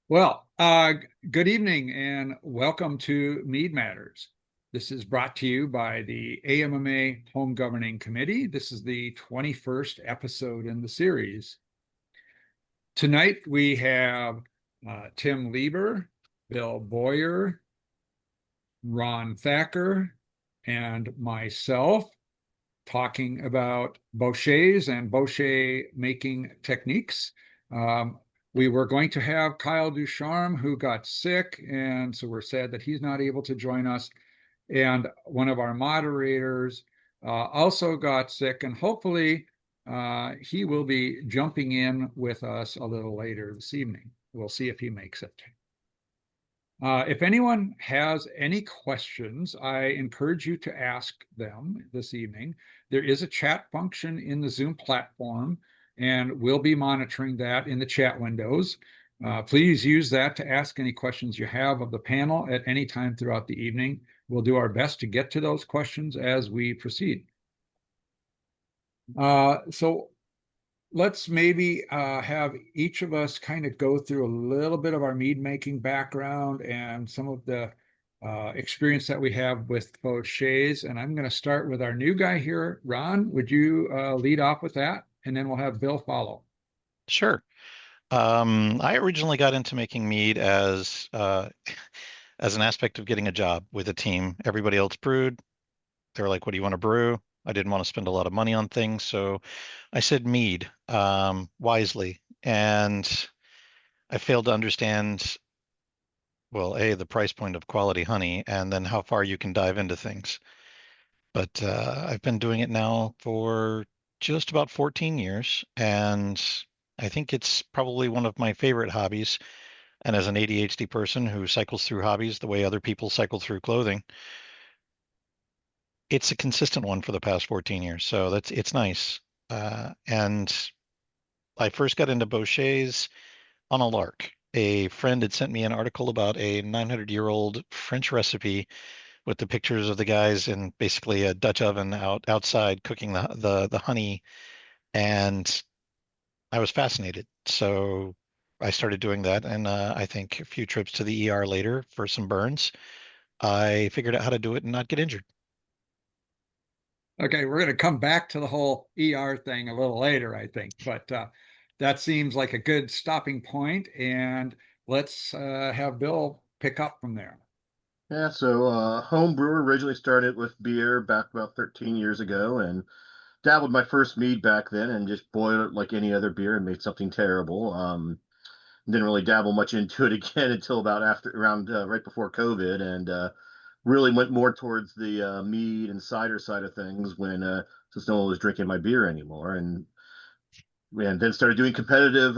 Well, good evening and welcome to Mead Matters. This is brought to you by the AMMA Home Governing Committee. This is the 21st episode in the series. Tonight we have Tim Lieber, Bill Boyer, Ron Thacker, and myself talking about bochets and bochet making techniques. Um, we were going to have Kyle Ducharme, who got sick, and so we're sad that he's not able to join us. And one of our moderators also got sick, and hopefully he will be jumping in with us a little later this evening. We'll see if he makes it. If anyone has any questions, I encourage you to ask them this evening. There is a chat function in the Zoom platform, and we'll be monitoring that in the chat windows. Please use that to ask any questions you have of the panel at any time throughout the evening. We'll do our best to get to those questions as we proceed. So let's maybe have each of us kind of go through a little bit of our mead making background and some of the experience that we have with bochets. And I'm going to start with our new guy here. Ron, would you lead off with that? And then we'll have Bill follow. Sure. I originally got into making mead as as an aspect of getting a job with a team. Everybody else brewed. They were like, "What do you want to brew?" I didn't want to spend a lot of money on things, so I said mead wisely, and I failed to understand, well, A, the price point of quality honey, and then how far you can dive into things. But I've been doing it now for just about 14 years, and I think it's probably one of my favorite hobbies. And as an ADHD person who cycles through hobbies the way other people cycle through clothing, it's a consistent one for the past 14 years. So it's nice. And I first got into Bochets on a lark. A friend had sent me an article about a 900-year-old French recipe with the pictures of the guys in basically a Dutch oven outside cooking the honey, and I was fascinated. So I started doing that, and I think a few trips to the ER later for some burns, I figured out how to do it and not get injured. Okay, we're going to come back to the whole ER thing a little later, I think, but that seems like a good stopping point, and let's have Bill pick up from there. Yeah, so home brewer originally started with beer back about 13 years ago and dabbled my first mead back then and just boiled it like any other beer and made something terrible. Didn't really dabble much into it again until about after around right before COVID and really went more towards the mead and cider side of things when since no one was drinking my beer anymore and then started doing competitive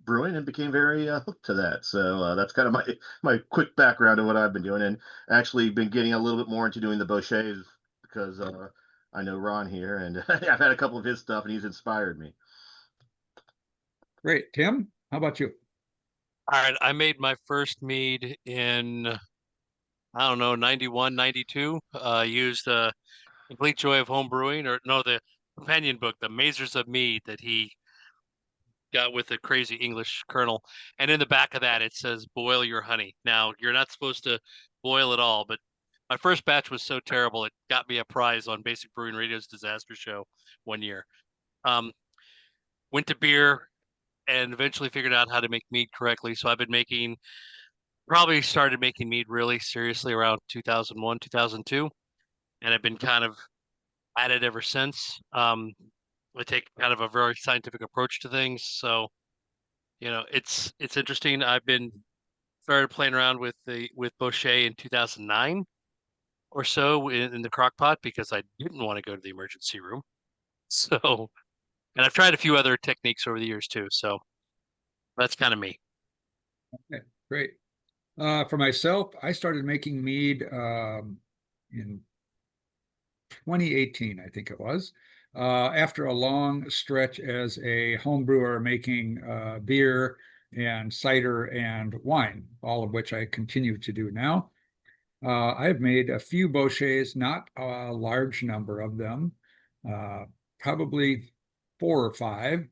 brewing and became very hooked to that. So that's kind of my quick background of what I've been doing, and actually been getting a little bit more into doing the Bochets because I know Ron here, and I've had a couple of his stuff, and he's inspired me. Great. Tim, how about you? All right, I made my first mead in, I don't know, 91, 92. Used the Complete Joy of Home Brewing, or no, the companion book, The Mazers of Mead, that he got with the crazy English colonel. And in the back of that, it says, boil your honey. Now, you're not supposed to boil it all, but my first batch was so terrible, it got me a prize on Basic Brewing Radio's disaster show one year. Um, Went to beer and eventually figured out how to make mead correctly. So I've been making probably started making mead really seriously around 2001, 2002, and I've been kind of at it ever since. I take kind of a very scientific approach to things, so it's interesting. I've been started playing around with Bochet in 2009 or so in the crock pot because I didn't want to go to the emergency room. So, and I've tried a few other techniques over the years too. So that's kind of me. Okay, great. For myself, I started making mead in 2018, I think it was, after a long stretch as a home brewer making beer and cider and wine, all of which I continue to do now. I've made a few bochets, not a large number of them, probably four or five.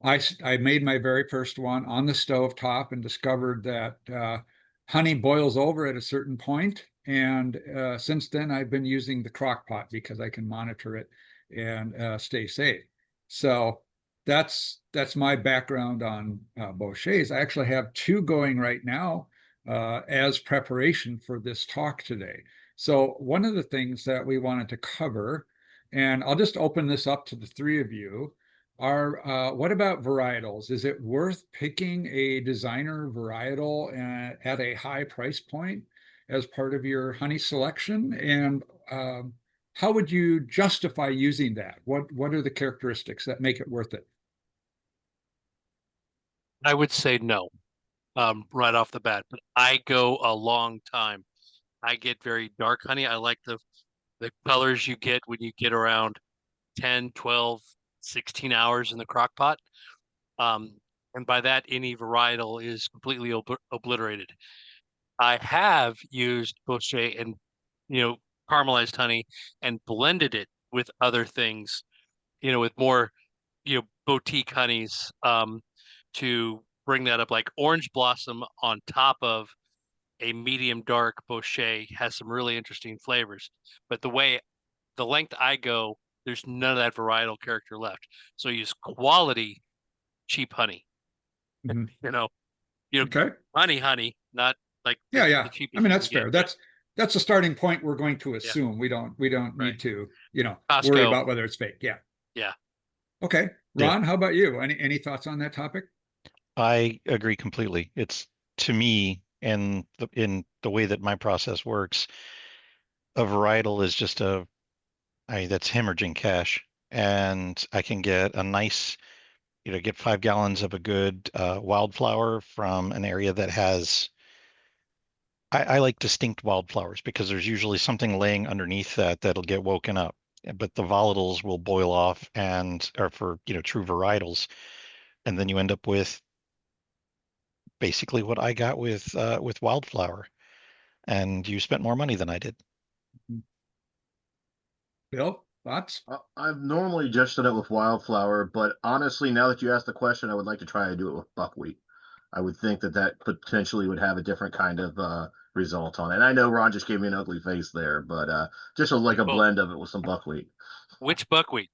I made my very first one on the stove top and discovered that honey boils over at a certain point. And since then, I've been using the crock pot because I can monitor it and stay safe. So that's my background on Bochets. I actually have two going right now as preparation for this talk today. So one of the things that we wanted to cover, and I'll just open this up to the three of you, are what about varietals? Is it worth picking a designer varietal at a high price point as part of your honey selection? And how would you justify using that? What are the characteristics that make it worth it? I would say no, right off the bat, but I go a long time. I get very dark honey. I like the colors you get when you get around 10, 12, 16 hours in the crock pot. And by that, any varietal is completely obliterated. I have used Bochet and, you know, caramelized honey and blended it with other things, with more, boutique honeys, to bring that up. Like orange blossom on top of a medium dark Bochet has some really interesting flavors. But the length I go, there's none of that varietal character left. So use quality cheap honey. Mhm. You know, you know, Okay. honey, not like Yeah, the yeah. I cheapest mean, you that's can get. fair. But That's a starting point we're going to yeah, assume. We don't right. need to, worry Costco. about whether it's fake. Yeah. Yeah. Okay. Yeah, Ron, how about you? Any thoughts on that topic? I agree completely. It's to me, and in the way that my process works, a varietal is just that's hemorrhaging cash, and I can get a nice, get 5 gallons of a good wildflower from an area that has. I like distinct wildflowers because there's usually something laying underneath that'll get woken up. But the volatiles will boil off and are for, true varietals. And then you end up with basically what I got with wildflower. And you spent more money than I did. Bill, thoughts? I've normally just done it with wildflower, but honestly, now that you asked the question, I would like to try to do it with buckwheat. I would think that that potentially would have a different kind of result on it. And I know Ron just gave me an ugly face there, but just like a Well, blend of it with some buckwheat. which buckwheat?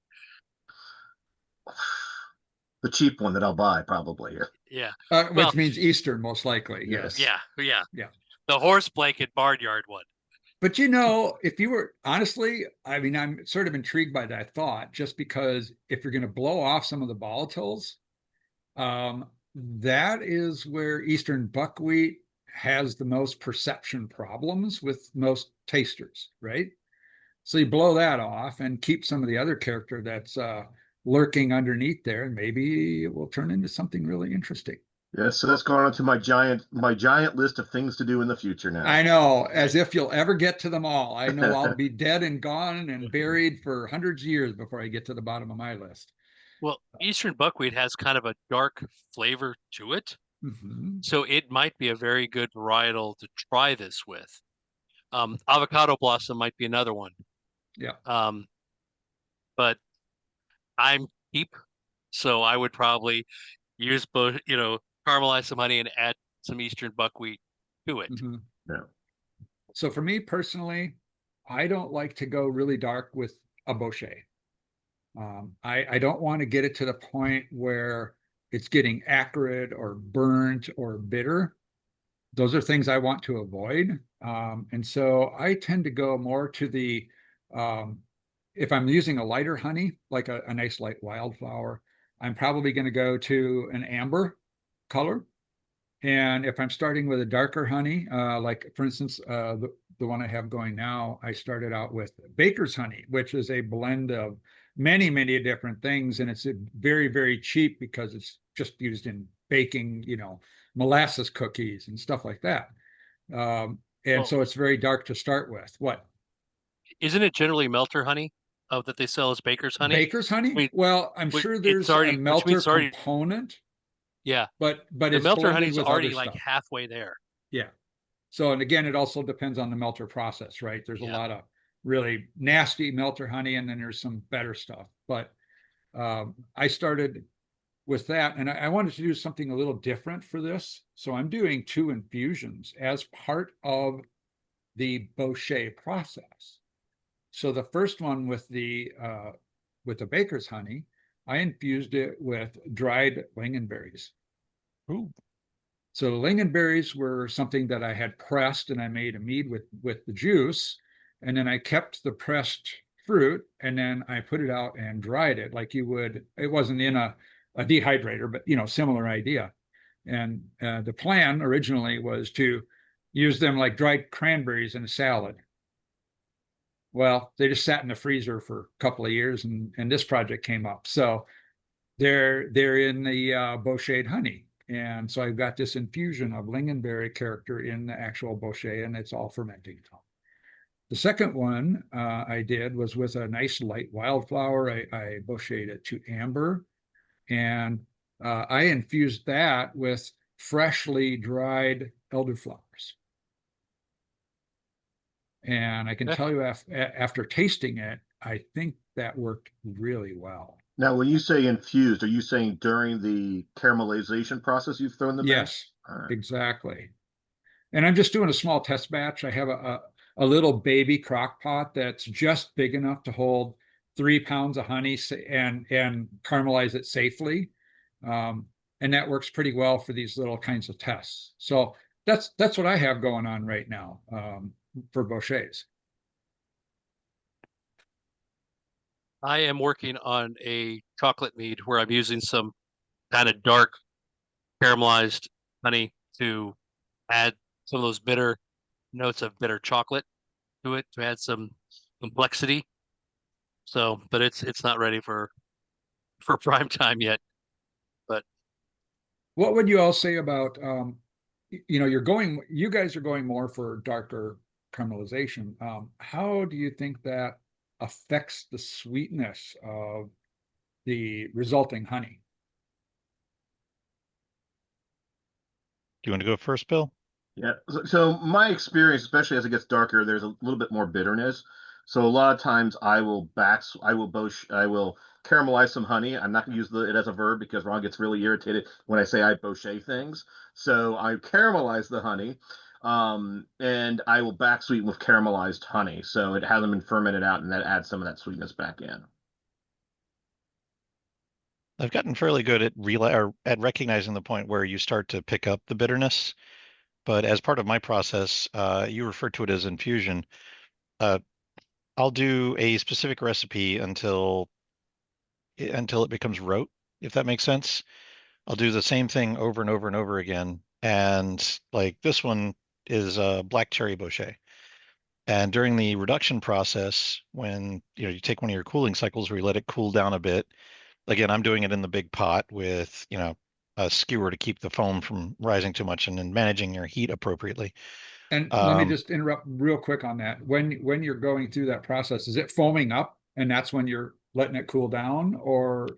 The cheap one that I'll buy probably. Yeah. Which Well, means Eastern, most likely. Yes. Yes. yeah. Yeah. The horse blanket barnyard one. But if you were honestly, I mean, I'm sort of intrigued by that thought, just because if you're going to blow off some of the volatiles, that is where Eastern buckwheat has the most perception problems with most tasters, right? So you blow that off and keep some of the other character that's lurking underneath there, and maybe it will turn into something really interesting. Yeah, so that's gone on to my giant list of things to do in the future now. I know, as if you'll ever get to them all. I know I'll be dead and gone and buried for hundreds of years before I get to the bottom of my list. Well, Eastern buckwheat has kind of a dark flavor to it. Mm-hmm. So it might be a very good varietal to try this with. Avocado blossom might be another one. Yeah. But I'm cheap, so I would probably use both, caramelize some honey and add some Eastern buckwheat to it. Mm-hmm. Yeah. So for me personally, I don't like to go really dark with a Bochet. I don't want to get it to the point where it's getting acrid or burnt or bitter. Those are things I want to avoid. And so I tend to go more to if I'm using a lighter honey, like a nice light wildflower, I'm probably going to go to an amber color. And if I'm starting with a darker honey, like for instance, the one I have going now, I started out with baker's honey, which is a blend of many, many different things. And it's very, very cheap because it's just used in baking, molasses cookies and stuff like that. And Well, so it's very dark to start with. What? isn't it generally melter honey that they sell as baker's honey? Baker's honey? I mean, Well, I'm sure there's a which means melter it's already, component, yeah, but the it's melter blended honey's with other already like stuff. halfway there. Yeah. So, and again, it also depends on the melter process, right? There's a Yeah. lot of really nasty melter honey, and then there's some better stuff. But I started with that, and I wanted to do something a little different for this. So I'm doing 2 infusions as part of the Bochet process. So the first one with the baker's honey, I infused it with dried lingonberries. Ooh. So lingonberries were something that I had pressed, and I made a mead with the juice, and then I kept the pressed fruit, and then I put it out and dried it like you would. It wasn't in a dehydrator, but similar idea. And the plan originally was to use them like dried cranberries in a salad. Well, they just sat in the freezer for a couple of years, and this project came up. So they're in the Bochet honey. And so I've got this infusion of lingonberry character in the actual Bochet, and it's all fermenting. The second one I did was with a nice light wildflower. I Bocheted it to amber, and I infused that with freshly dried elderflowers. And I can tell you after tasting it, I think that worked really well. Now, when you say infused, are you saying during the caramelization process you've thrown them in? Yes, All right. exactly. And I'm just doing a small test batch. I have a little baby crock pot that's just big enough to hold 3 pounds of honey and caramelize it safely. And that works pretty well for these little kinds of tests. So that's what I have going on right now for Bochets. I am working on a chocolate mead where I'm using some kind of dark caramelized honey to add some of those bitter notes of bitter chocolate to it to add some complexity. So, but it's not ready for prime time yet. But What would you all say about you guys are going more for darker caramelization. How do you think that affects the sweetness of the resulting honey? Do you want to go first, Bill? Yeah. So my experience, especially as it gets darker, there's a little bit more bitterness. So a lot of times I will caramelize some honey. I'm not going to use it as a verb because Ron gets really irritated when I say I bochet things. So I caramelize the honey, and I will back sweeten with caramelized honey. So it hasn't been fermented out, and that adds some of that sweetness back in. I've gotten fairly good at recognizing the point where you start to pick up the bitterness. But as part of my process, you refer to it as infusion. Uh, I'll do a specific recipe until it becomes rote, if that makes sense. I'll do the same thing over and over and over again. And like this one is a black cherry bochet. And during the reduction process, when you take one of your cooling cycles where you let it cool down a bit, again, I'm doing it in the big pot with, a skewer to keep the foam from rising too much and then managing your heat appropriately. And let me Um, just interrupt real quick on that. When you're going through that process, is it foaming up and that's when you're letting it cool down, or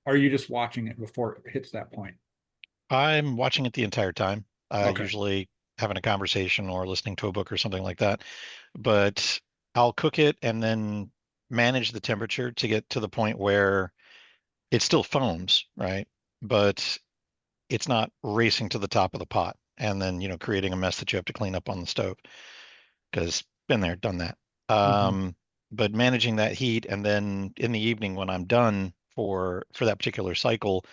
are you just watching it before it hits that point? I'm watching it the entire time, Okay. usually having a conversation or listening to a book or something like that. But I'll cook it and then manage the temperature to get to the point where it still foams, right? But it's not racing to the top of the pot and then, creating a mess that you have to clean up on the stove because been there, done that. Mhm. But managing that heat and then in the evening when I'm done for that particular cycle,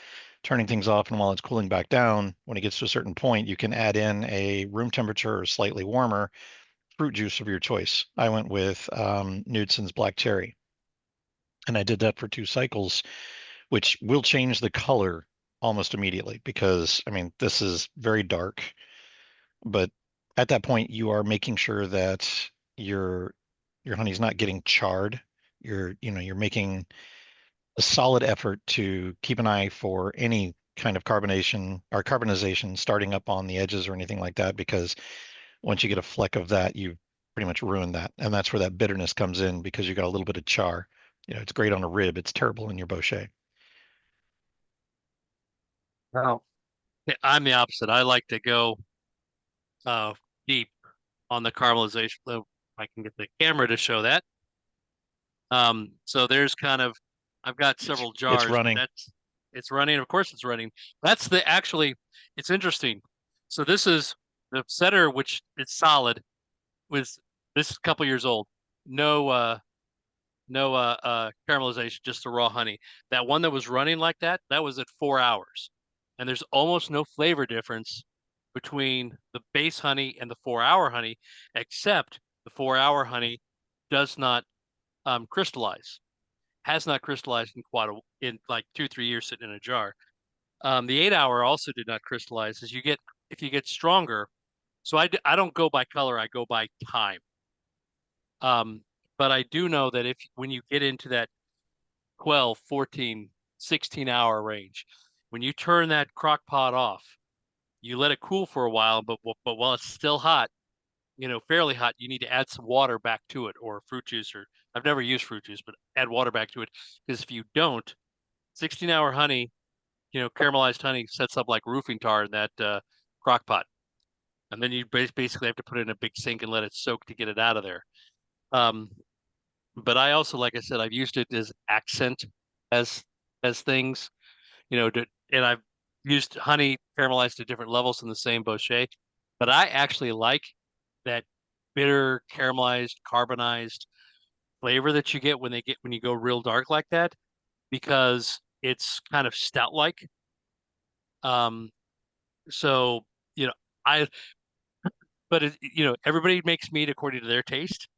turning things off and while it's cooling back down, when it gets to a certain point, you can add in a room temperature or slightly warmer fruit juice of your choice. I went with Knudsen's black cherry, and I did that for 2 cycles, which will change the color almost immediately because I mean this is very dark, but at that point you are making sure that your your honey's not getting charred. You're making a solid effort to keep an eye for any kind of carbonation or carbonization starting up on the edges or anything like that, because once you get a fleck of that, you've pretty much ruined that. And that's where that bitterness comes in because you got a little bit of char. It's great on a rib. It's terrible in your bochet. wow. I'm the opposite. I like to go uh deep on the caramelization. If I can get the camera to show that. So there's kind of I've got It's several it's jars, but running. It's running. Of course, it's running. That's the actually. It's interesting. So this is the setter, which is solid. Was this is a couple years old? No, no caramelization, just the raw honey. That one that was running like that was at 4 hours, and there's almost no flavor difference between the base honey and the 4 hour honey, except the 4 hour honey does not crystallize, has not crystallized in in like 2 3 years sitting in a jar. The 8 hour also did not crystallize. As you get if you get stronger, so I don't go by color, I go by time. Um, but I do know that if when you get into that 12, 14, 16 hour range, when you turn that crock pot off, you let it cool for a while, but while it's still hot, fairly hot, you need to add some water back to it or fruit juice, or I've never used fruit juice, but add water back to it because if you don't, 16-hour honey, caramelized honey sets up like roofing tar in that crock pot. And then you basically have to put it in a big sink and let it soak to get it out of there. Um, but I also, like I said, I've used it as accent as as things, and I've used honey caramelized to different levels in the same Bochet. But I actually like that bitter, caramelized, carbonized flavor that you get when you go real dark like that, because it's kind of stout like. Um, so you know, I but everybody makes mead according to their taste.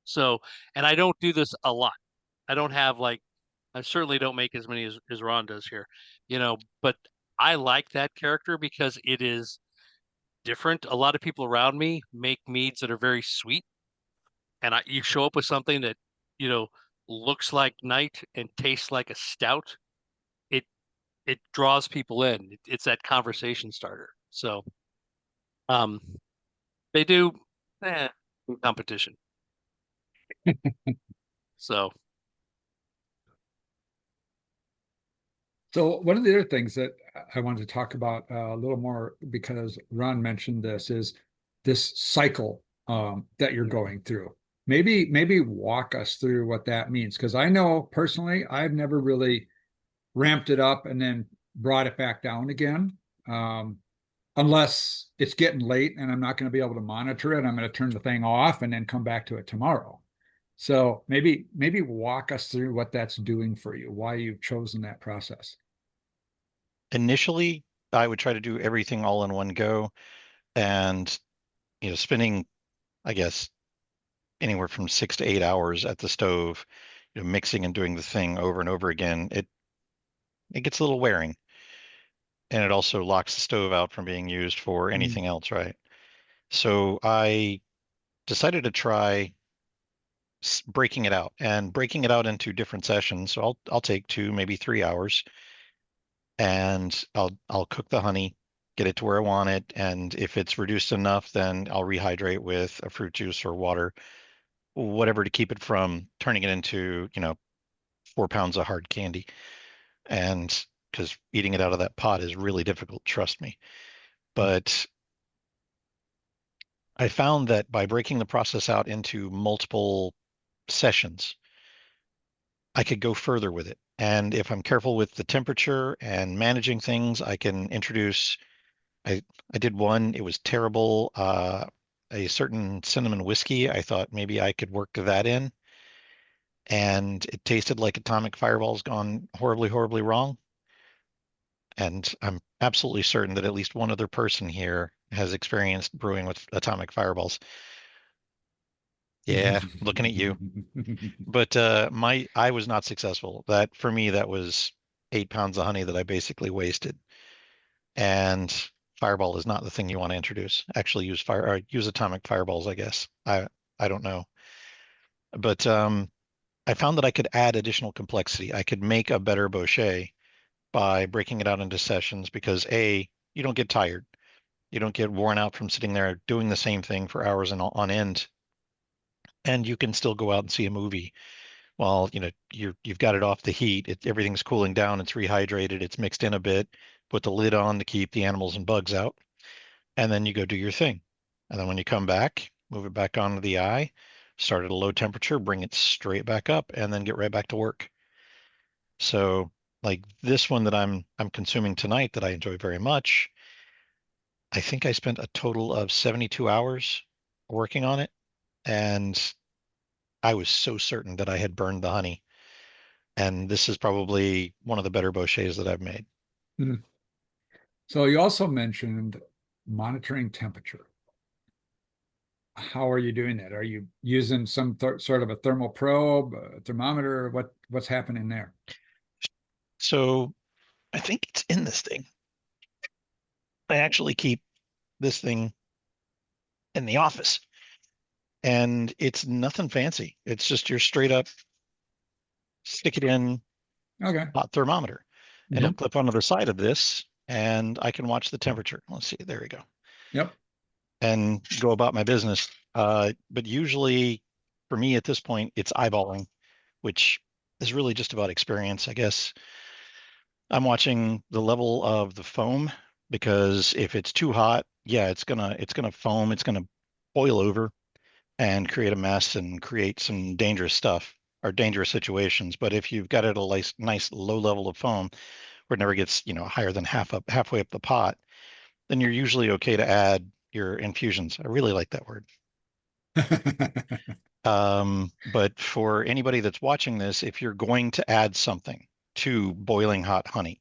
So, and I don't do this a lot. I don't have like I certainly don't make as many as Ron does here, but I like that character because it is different. A lot of people around me make meads that are very sweet, and you show up with something that, you know, looks like night and tastes like a stout. It it draws people in. It's that conversation starter. So, um, they do competition. So, So one of the other things that I wanted to talk about a little more, because Ron mentioned this, is this cycle that you're going through. Maybe walk us through what that means, because I know personally I've never really ramped it up and then brought it back down again, unless it's getting late and I'm not going to be able to monitor it. I'm going to turn the thing off and then come back to it tomorrow. So maybe walk us through what that's doing for you, why you've chosen that process. Initially, I would try to do everything all in one go, and spending, I guess, anywhere from 6 to 8 hours at the stove, mixing and doing the thing over and over again. It gets a little wearing, and it also locks the stove out from being used for Mm. anything else, right? So I decided to try breaking it out and breaking it out into different sessions. So I'll take 2, maybe 3 hours, and I'll cook the honey, get it to where I want it, and if it's reduced enough, then I'll rehydrate with a fruit juice or water, whatever, to keep it from turning it into, 4 pounds of hard candy. And because eating it out of that pot is really difficult, trust me. But I found that by breaking the process out into multiple sessions, I could go further with it. And if I'm careful with the temperature and managing things, I can introduce. I I did one. It was terrible. A certain cinnamon whiskey. I thought maybe I could work that in, and it tasted like atomic fireballs gone horribly, horribly wrong. And I'm absolutely certain that at least one other person here has experienced brewing with atomic fireballs. Yeah, looking at you. But I was not successful. That, for me, that was 8 pounds of honey that I basically wasted. And fireball is not the thing you want to introduce. Actually, use atomic fireballs, I guess. I don't know. But I found that I could add additional complexity. I could make a better Bochet by breaking it out into sessions, because you don't get tired. You don't get worn out from sitting there doing the same thing for hours on end, and you can still go out and see a movie while you've got it off the heat. Everything's cooling down. It's rehydrated. It's mixed in a bit. Put the lid on to keep the animals and bugs out, and then you go do your thing. And then when you come back, move it back onto the eye, start at a low temperature, bring it straight back up, and then get right back to work. So Like this one that I'm consuming tonight that I enjoy very much. I think I spent a total of 72 hours working on it, and I was so certain that I had burned the honey. And this is probably one of the better Bochets that I've made. Mm. So you also mentioned monitoring temperature. How are you doing that? Are you using some sort of a thermal probe, a thermometer? What's happening there? So I think it's in this thing. I actually keep this thing in the office, and it's nothing fancy. It's just your straight up stick it in Okay. hot thermometer. It'll Hmm. clip onto the side of this, and I can watch the temperature. Let's see, there we go, Yep. and go about my business. But usually, for me at this point, it's eyeballing, which is really just about experience, I guess. I'm watching the level of the foam because if it's too hot, yeah, it's gonna foam, it's gonna boil over and create a mess and create some dangerous stuff or dangerous situations. But if you've got it a nice low level of foam where it never gets, higher than halfway up the pot, then you're usually okay to add your infusions. I really like that word. But for anybody that's watching this, if you're going to add something to boiling hot honey,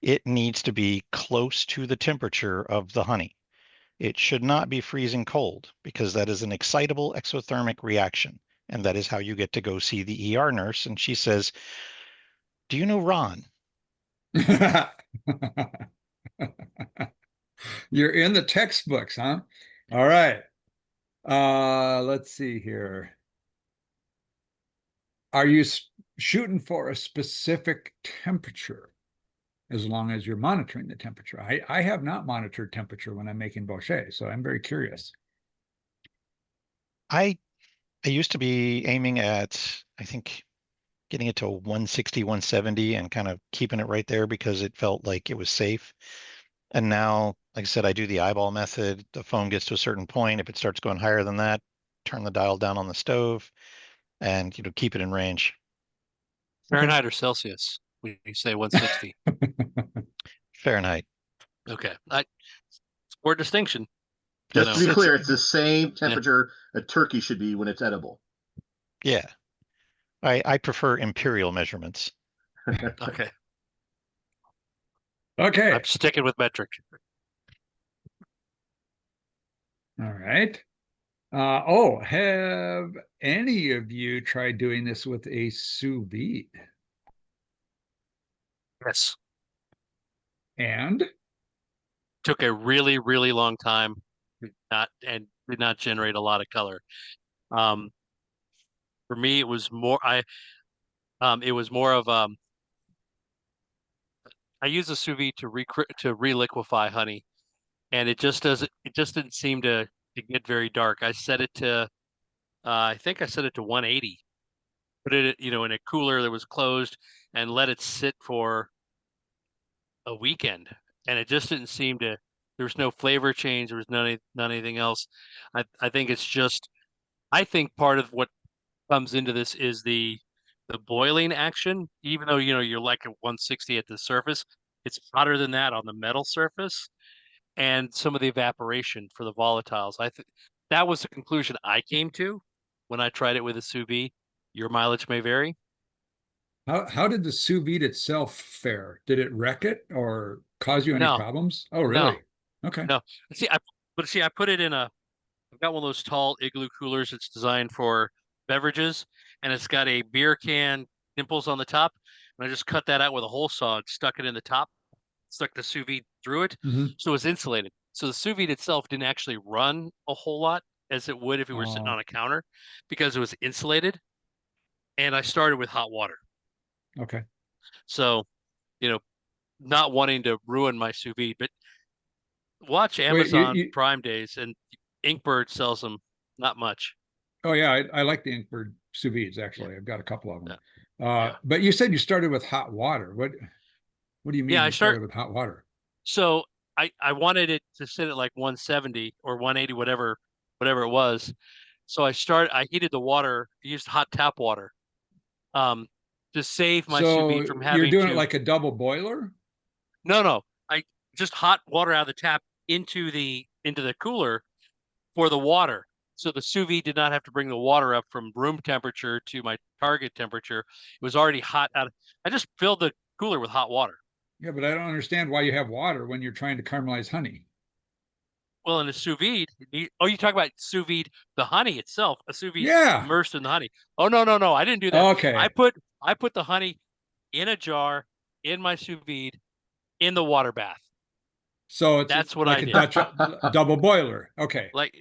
it needs to be close to the temperature of the honey. It should not be freezing cold because that is an excitable exothermic reaction. And that is how you get to go see the ER nurse. And she says, "Do you know Ron?" You're in the textbooks, huh? All right. Let's see here. Are you shooting for a specific temperature as long as you're monitoring the temperature? I have not monitored temperature when I'm making Bochet, so I'm very curious. I I used to be aiming at, I think, getting it to 160, 170 and kind of keeping it right there because it felt like it was safe. And now, like I said, I do the eyeball method. The foam gets to a certain point. If it starts going higher than that, turn the dial down on the stove and keep it in range. Okay. Fahrenheit or Celsius? We say 160. Fahrenheit. Okay. Word distinction. Just to be It's clear, it's the same Yeah. temperature a turkey should be when it's edible. Yeah. I prefer imperial measurements. Okay. Okay. I'm sticking with metric. All right. Have any of you tried doing this with a sous vide? Yes. And Took a really, really long time. Did not generate a lot of color. Um, for me, it was more of I use a sous vide to reliquefy honey, and it just didn't seem to get very dark. I think I set it to 180. Put it, in a cooler that was closed and let it sit for a weekend, and it just didn't seem to. There was no flavor change. There was none anything else. I think it's just. I think part of what comes into this is the boiling action. Even though you're like at 160 at the surface, it's hotter than that on the metal surface, and some of the evaporation for the volatiles. I think that was the conclusion I came to when I tried it with a sous vide. Your mileage may vary. how did the sous vide itself fare? Did it wreck it or cause you any No, problems? Oh, no, really? Okay. no. See, I put it in I've got one of those tall igloo coolers. It's designed for beverages, and it's got a beer can nipples on the top. And I just cut that out with a hole saw and stuck it in the top, stuck the sous vide through it, Hmm. so it's insulated. So the sous vide itself didn't actually run a whole lot as it would if it were sitting Oh, on a counter because it was insulated. And I started with hot water. okay. So, you know, not wanting to ruin my sous vide, but watch Wait, Amazon Prime Days and Inkbird sells them not much. oh yeah, I like the Inkbird sous vides Yeah. actually. I've got a couple of them. Yeah. Yeah. But you said you started with hot water. What do you Yeah, mean I you start started with hot water? so I wanted it to sit at like 170 or 180, whatever it was. So I heated the water, used hot tap water, um, to save my sous So vide from you're having doing it to. like a double boiler? No, I just hot water out of the tap into the cooler for the water. So the sous vide did not have to bring the water up from room temperature to my target temperature. It was already hot out. I just filled the cooler with hot water. Yeah, but I don't understand why you have water when you're trying to caramelize honey. Well, in a sous vide, you talk about sous vide, the honey itself, a sous vide Yeah. immersed in the honey. Oh, no, I didn't do that. Okay. I put the honey in a jar in my sous vide in the water bath. So it's That's what like I a did. Dutch double boiler. Okay. Like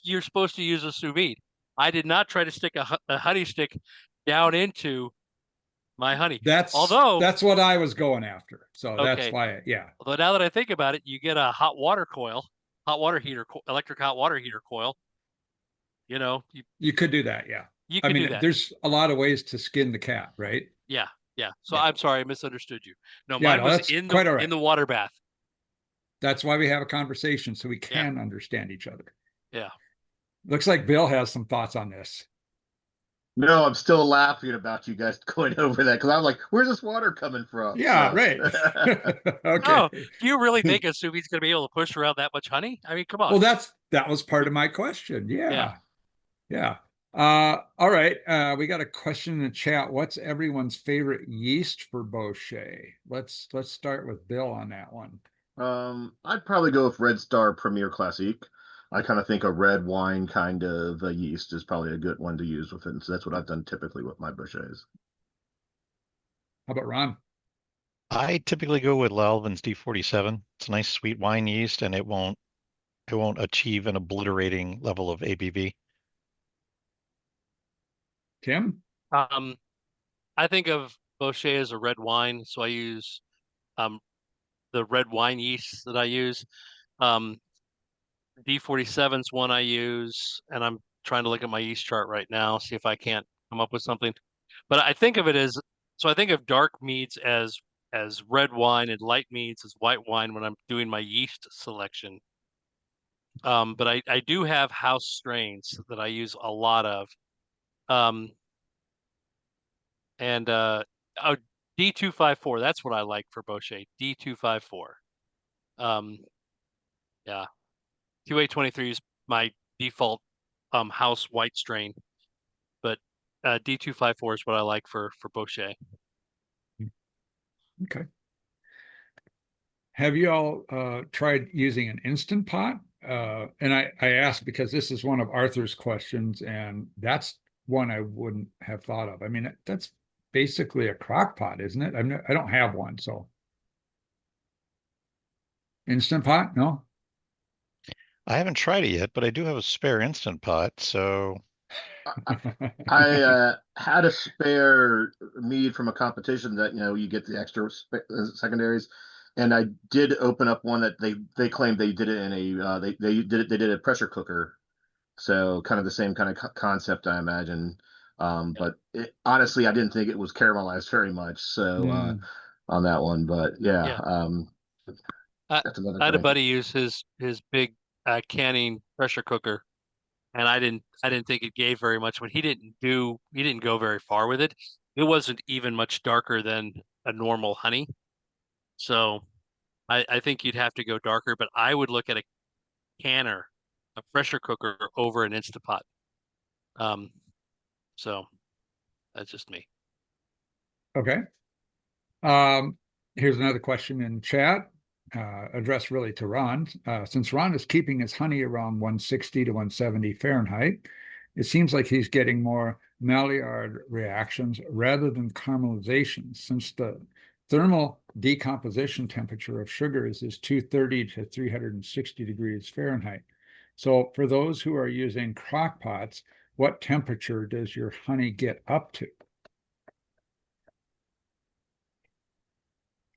you're supposed to use a sous vide. I did not try to stick a honey stick down into my honey. That's Although, that's what I was going after. So that's okay, why, yeah. although now that I think about it, you get a hot water coil, electric hot water heater coil. You know, You could do that, yeah. you I could do mean, that. there's a lot of ways to skin the cat, right? Yeah, yeah. So Yeah. I'm sorry, I misunderstood you. No, Yeah, mine no, was that's quite all right. in the water bath. That's why we have a conversation so we Yeah, can understand each other. yeah. Looks like Bill has some thoughts on this. No, I'm still laughing about you guys going over that because I'm like, where's this water coming from? Yeah, So, right. Oh, Okay. do you really think a sous vide's going to be able to push around that much honey? I mean, come on. Well, that was part of my question. Yeah. Yeah. Yeah. All right. We got a question in the chat. What's everyone's favorite yeast for Bochet? Let's start with Bill on that one. I'd probably go with Red Star Premier Classique. I kind of think a red wine kind of yeast is probably a good one to use with it. So that's what I've done typically with my Bochets. How about Ron? I typically go with Lalvin's D47. It's a nice sweet wine yeast, and it won't achieve an obliterating level of ABV. Tim? I think of Bochet as a red wine, so I use um the red wine yeast that I use. Um, D47's one I use, and I'm trying to look at my yeast chart right now, see if I can't come up with something. But I think of it as I think of dark meads as red wine and light meads as white wine when I'm doing my yeast selection. But I do have house strains that I use a lot of. Um, and oh, D254, that's what I like for Bochet. D254. Um, yeah. 2823 is my default house white strain, but D254 is what I like for Bochet. Okay. Have you all tried using an Instant Pot? And I asked because this is one of Arthur's questions, and that's one I wouldn't have thought of. I mean, that's basically a crock pot, isn't it? I don't have one, so. Instant Pot? No? I haven't tried it yet, but I do have a spare Instant Pot, so I had a spare mead from a competition that you get the extra secondaries, and I did open up one that they claimed they did it in a they did a pressure cooker, so kind of the same kind of concept I imagine. But honestly, I didn't think it was caramelized very much, so on that one. But yeah, that's another I had a thing. buddy use his big canning pressure cooker, and I didn't think it gave very much. But he didn't go very far with it. It wasn't even much darker than a normal honey. So I think you'd have to go darker, but I would look at a canner, a pressure cooker over an Instant Pot. So that's just me. Okay. Here's another question in chat, addressed really to Ron. Since Ron is keeping his honey around 160 to 170 Fahrenheit, it seems like he's getting more Maillard reactions rather than caramelization, since the thermal decomposition temperature of sugars is 230 to 360 degrees Fahrenheit. So for those who are using crock pots, what temperature does your honey get up to?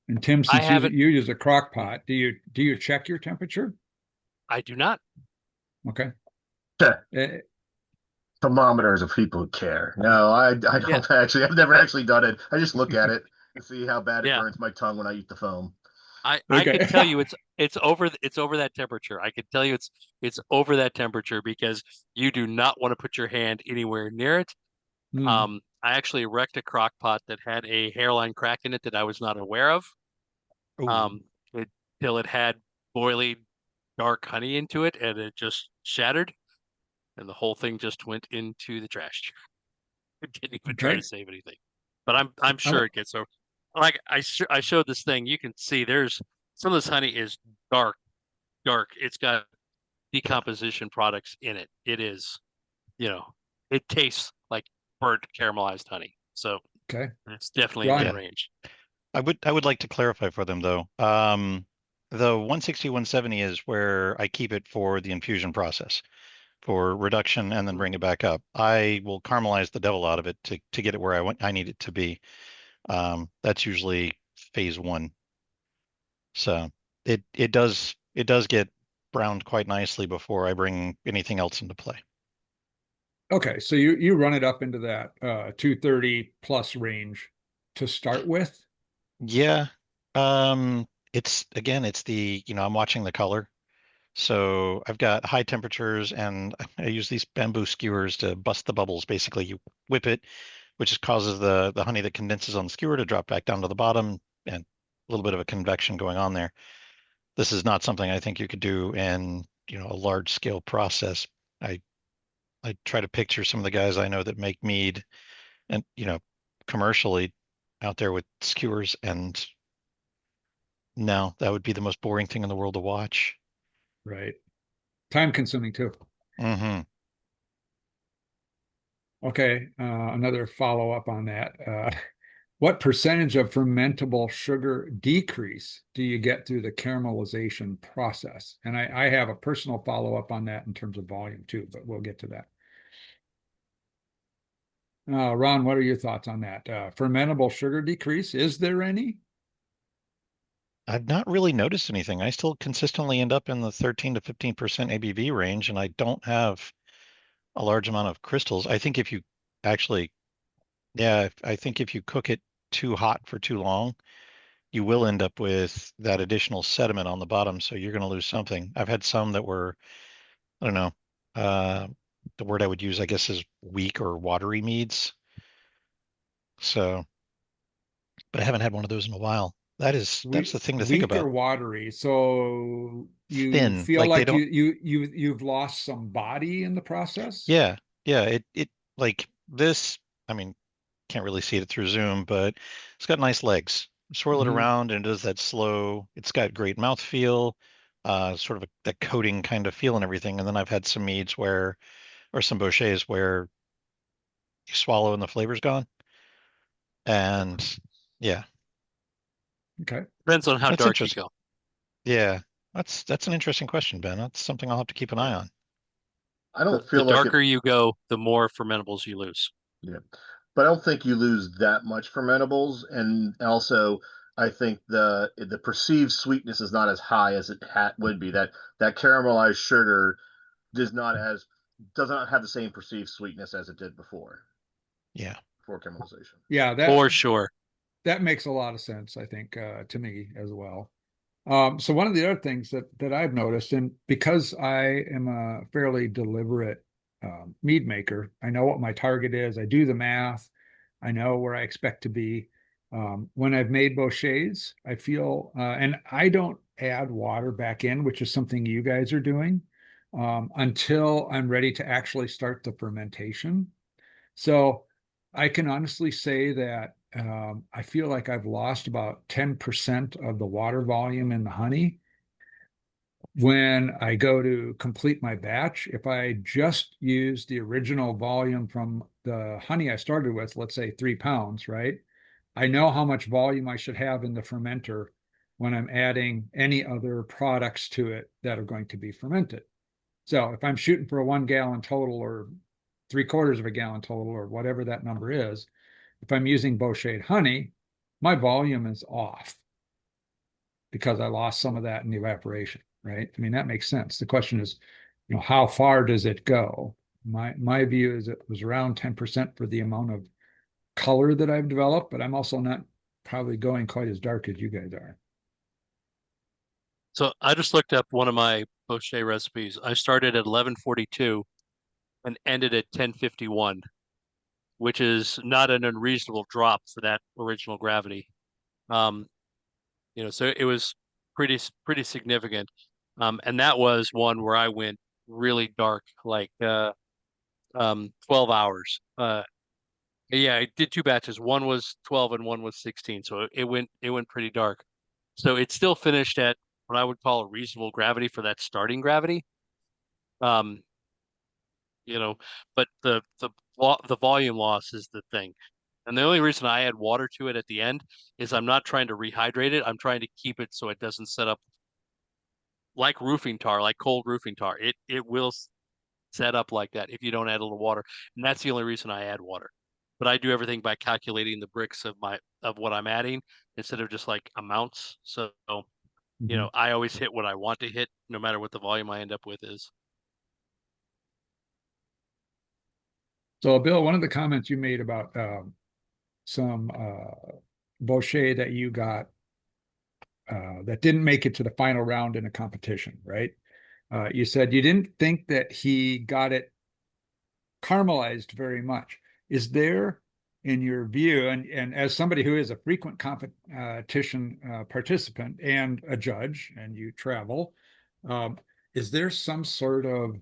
And Tim, since you use a crock pot, do you check your temperature? I do not. Okay. Thermometers of people who care. No, I don't actually. I've never actually done it. I just look at it and see how bad it burns my tongue when I eat the foam. I can tell you it's over that temperature. I can tell you it's over that temperature because you do not want to put your hand anywhere near it. I actually wrecked a crock pot that had a hairline crack in it that I was not aware of. Ooh, Um, till it had boiling dark honey into it, and it just shattered, and the whole thing just went into the trash. I didn't even try to Okay. save anything, but I'm I, sure it gets over. Like I showed this thing, you can see there's some of this honey is dark, dark. It's got decomposition products in it. It is, you know, it tastes like burnt caramelized honey. So okay. it's definitely in that Ron, yeah. range. I would like to clarify for them though. The 160, 170 is where I keep it for the infusion process for reduction and then bring it back up. I will caramelize the devil out of it to get it where I need it to be. That's usually phase one. So it does get browned quite nicely before I bring anything else into play. okay. So you run it up into that 230 plus range to start with. Yeah. It's again, it's I'm watching the color. So I've got high temperatures and I use these bamboo skewers to bust the bubbles. Basically, you whip it, which just causes the honey that condenses on the skewer to drop back down to the bottom and a little bit of a convection going on there. This is not something I think you could do in, a large scale process. I I try to picture some of the guys I know that make mead and, commercially out there with skewers and no, that would be the most boring thing in the world to watch. Right. Time consuming too. Hmm. Okay. Another follow up on that. What percentage of fermentable sugar decrease do you get through the caramelization process? And I have a personal follow up on that in terms of volume too, but we'll get to that. Ron, what are your thoughts on that? Fermentable sugar decrease, is there any? I've not really noticed anything. I still consistently end up in the 13 to 15% ABV range, and I don't have a large amount of crystals. I think if you actually, yeah, I think if you cook it too hot for too long, you will end up with that additional sediment on the bottom, so you're going to lose something. I've had some that were, I don't know, uh, the word I would use, I guess, is weak or watery meads. So, but I haven't had one of those in a while. That's We the thing to think weak or about. watery. So you Thin, feel like they like don't. you've lost some body in the process? Yeah, yeah. It like this. I mean, can't really see it through Zoom, but it's got nice legs. Swirl it Hmm. around and it does that slow. It's got great mouth feel, sort of that coating kind of feel and everything. And then I've had some meads or some Bochets where you swallow and the flavor's gone. And yeah, Okay. Depends on how that's dark you interesting. go. Yeah, that's an interesting question, Ben. That's something I'll have to keep an eye on. I The, don't the feel like it. darker you go, the more fermentables you lose. Yeah, but I don't think you lose that much fermentables, and also I think the perceived sweetness is not as high as it would be. That caramelized sugar does not have the same perceived sweetness as it did Yeah. before caramelization. Yeah, For sure. that makes a lot of sense, I think, to me as well. So one of the other things that I've noticed, and because I am a fairly deliberate mead maker, I know what my target is. I do the math. I know where I expect to be. When I've made Bochets, I feel, and I don't add water back in, which is something you guys are doing, until I'm ready to actually start the fermentation. So I can honestly say that I feel like I've lost about 10% of the water volume in the honey when I go to complete my batch. If I just use the original volume from the honey I started with, let's say 3 pounds, right? I know how much volume I should have in the fermenter when I'm adding any other products to it that are going to be fermented. So if I'm shooting for a 1 gallon total or 3/4 of a gallon total or whatever that number is, if I'm using Bochet honey, my volume is off because I lost some of that in the evaporation, right? I mean, that makes sense. The question is, how far does it go? My view is it was around 10% for the amount of color that I've developed, but I'm also not probably going quite as dark as you guys are. So I just looked up one of my Bochet recipes. I started at 1142 and ended at 1051. which is not an unreasonable drop for that original gravity. Um, so it was pretty significant. And that was one where I went really dark, like 12 hours. Yeah, I did two batches. One was 12 and one was 16. So it went pretty dark. So it still finished at what I would call a reasonable gravity for that starting gravity. Um, you know, but the volume loss is the thing. And the only reason I add water to it at the end is I'm not trying to rehydrate it. I'm trying to keep it so it doesn't set up like roofing tar, like cold roofing tar. It will set up like that if you don't add a little water. And that's the only reason I add water. But I do everything by calculating the bricks of what I'm adding instead of just like amounts. So, Mhm. I always hit what I want to hit, no matter what the volume I end up with is. So, Bill, one of the comments you made about some Bochet that you got that didn't make it to the final round in a competition, right? You said you didn't think that he got it caramelized very much. Is there, in your view, and as somebody who is a frequent competition participant and a judge, and you travel, um, is there some sort of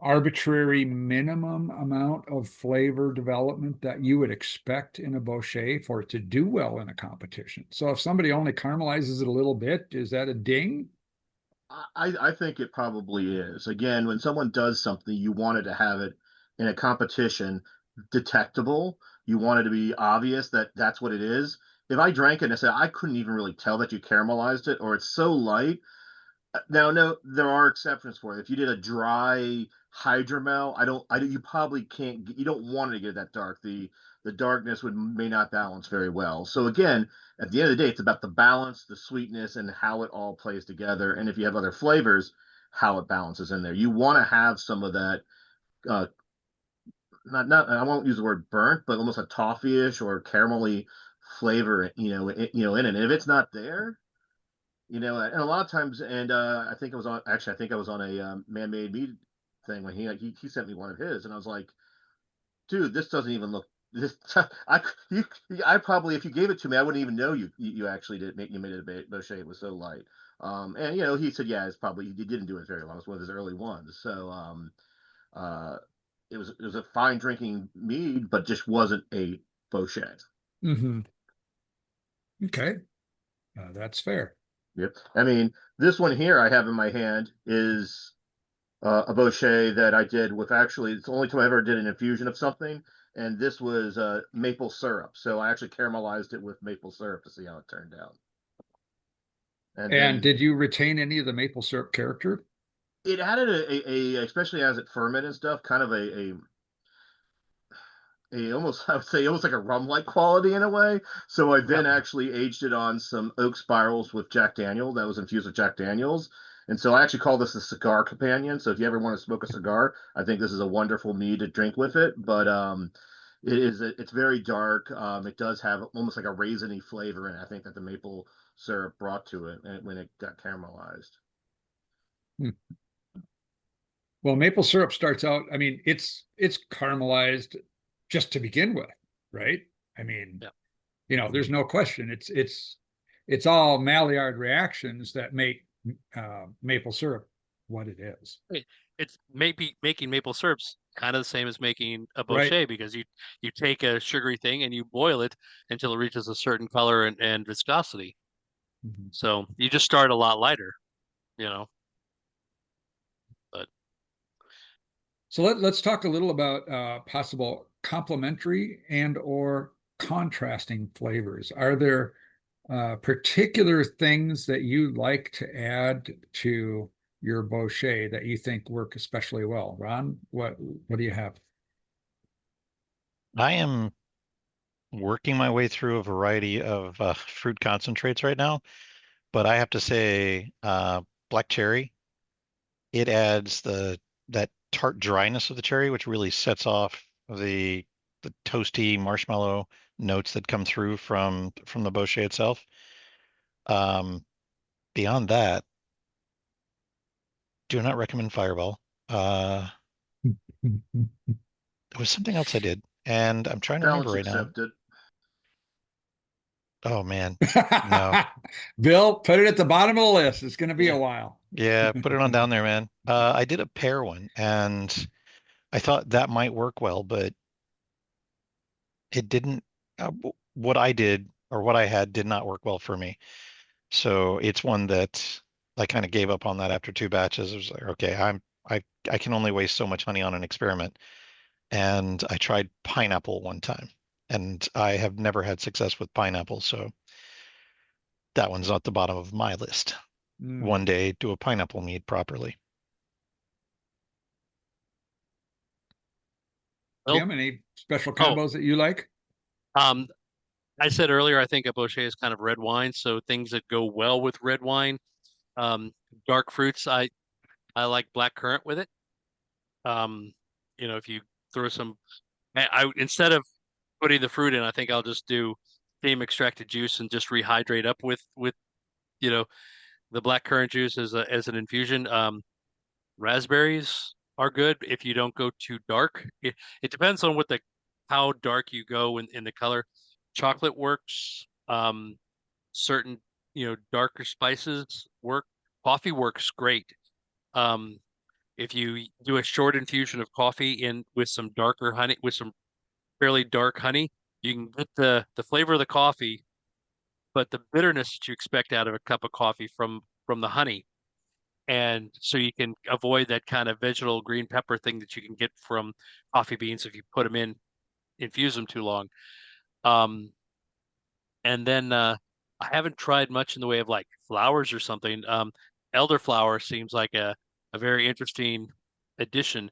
arbitrary minimum amount of flavor development that you would expect in a Bochet for it to do well in a competition? So if somebody only caramelizes it a little bit, is that a ding? I think it probably is. Again, when someone does something, you wanted to have it in a competition detectable. You want it to be obvious that that's what it is. If I drank it and I said I couldn't even really tell that you caramelized it, or it's so light. Now, no, there are exceptions for it. If you did a dry hydromel, you probably can't, you don't want it to get that dark. The darkness may not balance very well. So again, at the end of the day, it's about the balance, the sweetness, and how it all plays together. And if you have other flavors, how it balances in there. You want to have some of that, uh, not, I won't use the word burnt, but almost a toffee-ish or caramelly flavor, in it. And if it's not there, and a lot of times, and I think I was on a man-made meat thing when he sent me one of his, and I was like, dude, this doesn't even look. This I you I probably, if you gave it to me, I wouldn't even know you actually you made it a Bochet. It was so light. And he said, yeah, it's probably he didn't do it very long. It was one of his early ones. So uh, it was a fine drinking mead, but just wasn't a Bochet. Mm-hmm. Okay, that's fair. Yep. I mean, this one here I have in my hand is a Bochet that I did with, actually, it's the only time I ever did an infusion of something. And this was maple syrup. So I actually caramelized it with maple syrup to see how it turned out. And And then did you retain any of the maple syrup character? it added especially as it fermented and stuff, kind of almost, I would say, almost like a rum-like quality in a way. So I then Yeah. actually aged it on some oak spirals with Jack Daniel that was infused with Jack Daniels. And so I actually call this the cigar companion. So if you ever want to smoke a cigar, I think this is a wonderful mead to drink with it. But it's very dark. It does have almost like a raisiny flavor in it. I think that the maple syrup brought to it when it got caramelized. Hmm. Well, maple syrup starts out, I mean, it's caramelized just to begin with, right? I mean, Yeah. there's no question. It's all Maillard reactions that make maple syrup what it is. It's maybe making maple syrups kind of the same as making a Right. Bochet, because you take a sugary thing and you boil it until it reaches a certain color and viscosity. Mhm. So you just start a lot lighter, you know. But So let's talk a little about possible complementary and or contrasting flavors. Are there particular things that you like to add to your Bochet that you think work especially well? Ron, what do you have? I am working my way through a variety of fruit concentrates right now, but I have to say, black cherry, it adds that tart dryness of the cherry, which really sets off the toasty marshmallow notes that come through from the Bochet itself. Um, Beyond that, do not recommend Fireball. Uh, there was something else I did, and I'm trying to remember Challenge right now. accepted. Oh man, no. Bill, put it at the bottom of the list. It's going to be a while. Yeah, put it on down there, man. I did a pear one, and I thought that might work well, but it didn't. What I did or what I had did not work well for me. So it's one that I kind of gave up on that after two batches. It was like, okay, I can only waste so much honey on an experiment. And I tried pineapple one time, and I have never had success with pineapple, so that one's at the bottom of my list. One day, do a pineapple mead properly. Tim, any special Oh, combos that you like? um, I said earlier, I think a Bochet is kind of red wine, so things that go well with red wine. Um, Dark fruits, I like black currant with it. Um, if you throw some, I instead of putting the fruit in, I think I'll just do steam extracted juice and just rehydrate up with you know the black currant juice as an infusion. Raspberries are good if you don't go too dark. It depends on how dark you go in the color. Chocolate works. Certain darker spices work. Coffee works great. Um, if you do a short infusion of coffee in with some darker honey, with some fairly dark honey, you can get the flavor of the coffee, but the bitterness that you expect out of a cup of coffee from the honey. And so you can avoid that kind of vegetal green pepper thing that you can get from coffee beans if you put them infuse them too long. Um, and then I haven't tried much in the way of like flowers or something. Elderflower seems like a very interesting addition.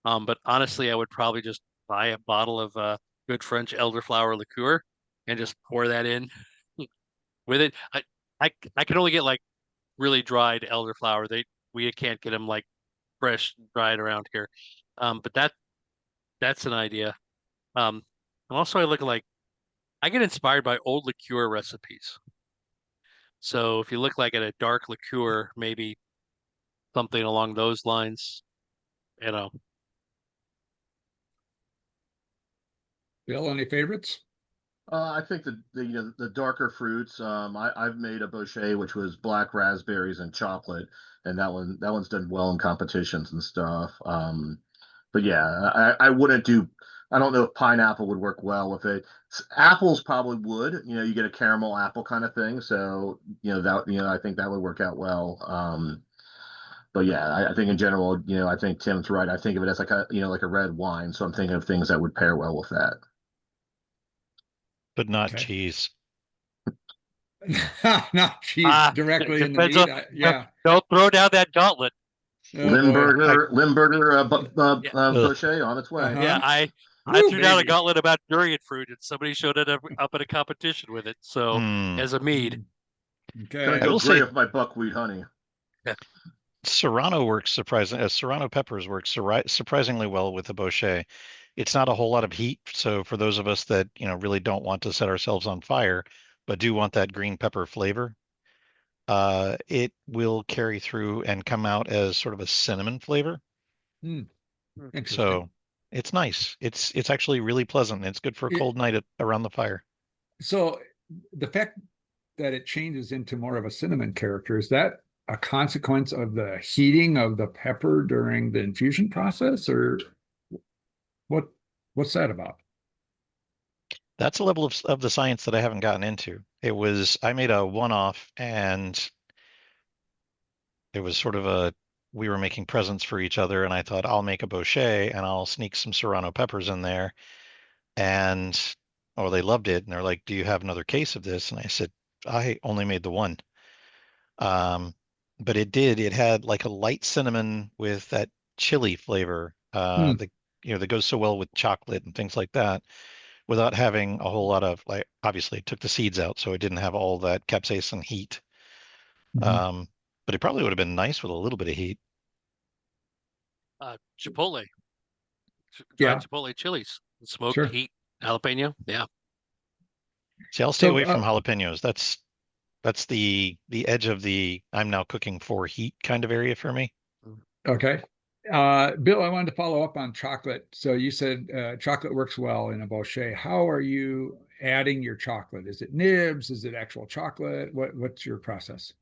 But honestly, I would probably just buy a bottle of good French elderflower liqueur and just pour that in with it. I can only get like really dried elderflower. We can't get them like fresh dried around here. But that's an idea. And also I look like I get inspired by old liqueur recipes. So if you look like at a dark liqueur, maybe something along those lines, you know. Bill, any favorites? I think the darker fruits. I've made a Bochet which was black raspberries and chocolate, and that one's done well in competitions and stuff. But yeah, I wouldn't do. I don't know if pineapple would work well with it. Apples probably would. You get a caramel apple kind of thing. So I think that would work out well. But yeah, I think in general, I think Tim's right. I think of it as like a red wine. So I'm thinking of things that would pair well with that. But not Okay. cheese. Not cheese It directly in the depends on meat. Yeah. don't throw down that gauntlet. Oh boy. Limburger, Yeah, Bochet on its way. yeah. Uh-huh. I Woo, threw down a baby. gauntlet about durian fruit, and somebody showed it up in a competition with it. So Hmm. as a mead, Gonna Okay. I go will great say with my buckwheat honey. Serrano works Serrano peppers work surprisingly well with the Bochet. It's not a whole lot of heat, so for those of us that, really don't want to set ourselves on fire, but do want that green pepper flavor, it will carry through and come out as sort of a cinnamon flavor. Hmm. Interesting. So it's nice. It's actually really pleasant. It's good for a It, cold night around the fire. so the fact that it changes into more of a cinnamon character, is that a consequence of the heating of the pepper during the infusion process, or what what's that about? That's a level of the science that I haven't gotten into. I made a one-off, and it was sort of we were making presents for each other, and I thought I'll make a Bochet and I'll sneak some Serrano peppers in there. And oh, they loved it. And they're like, "Do you have another case of this?" And I said, "I only made the one." Um, but it had like a light cinnamon with that chili flavor, Hmm. that goes so well with chocolate and things like that, without having a whole lot of, like, obviously it took the seeds out, so it didn't have all that capsaicin heat. Mhm. Um, but it probably would have been nice with a little bit of heat. chipotle, dried Yeah, chipotle chilies, smoked sure. heat jalapeno. Yeah. See, I'll stay So, away from jalapenos. That's the edge of the I'm now cooking for heat kind of area for me. okay. Bill, I wanted to follow up on chocolate. So you said chocolate works well in a Bochet. How are you adding your chocolate? Is it nibs? Is it actual chocolate? What's your process?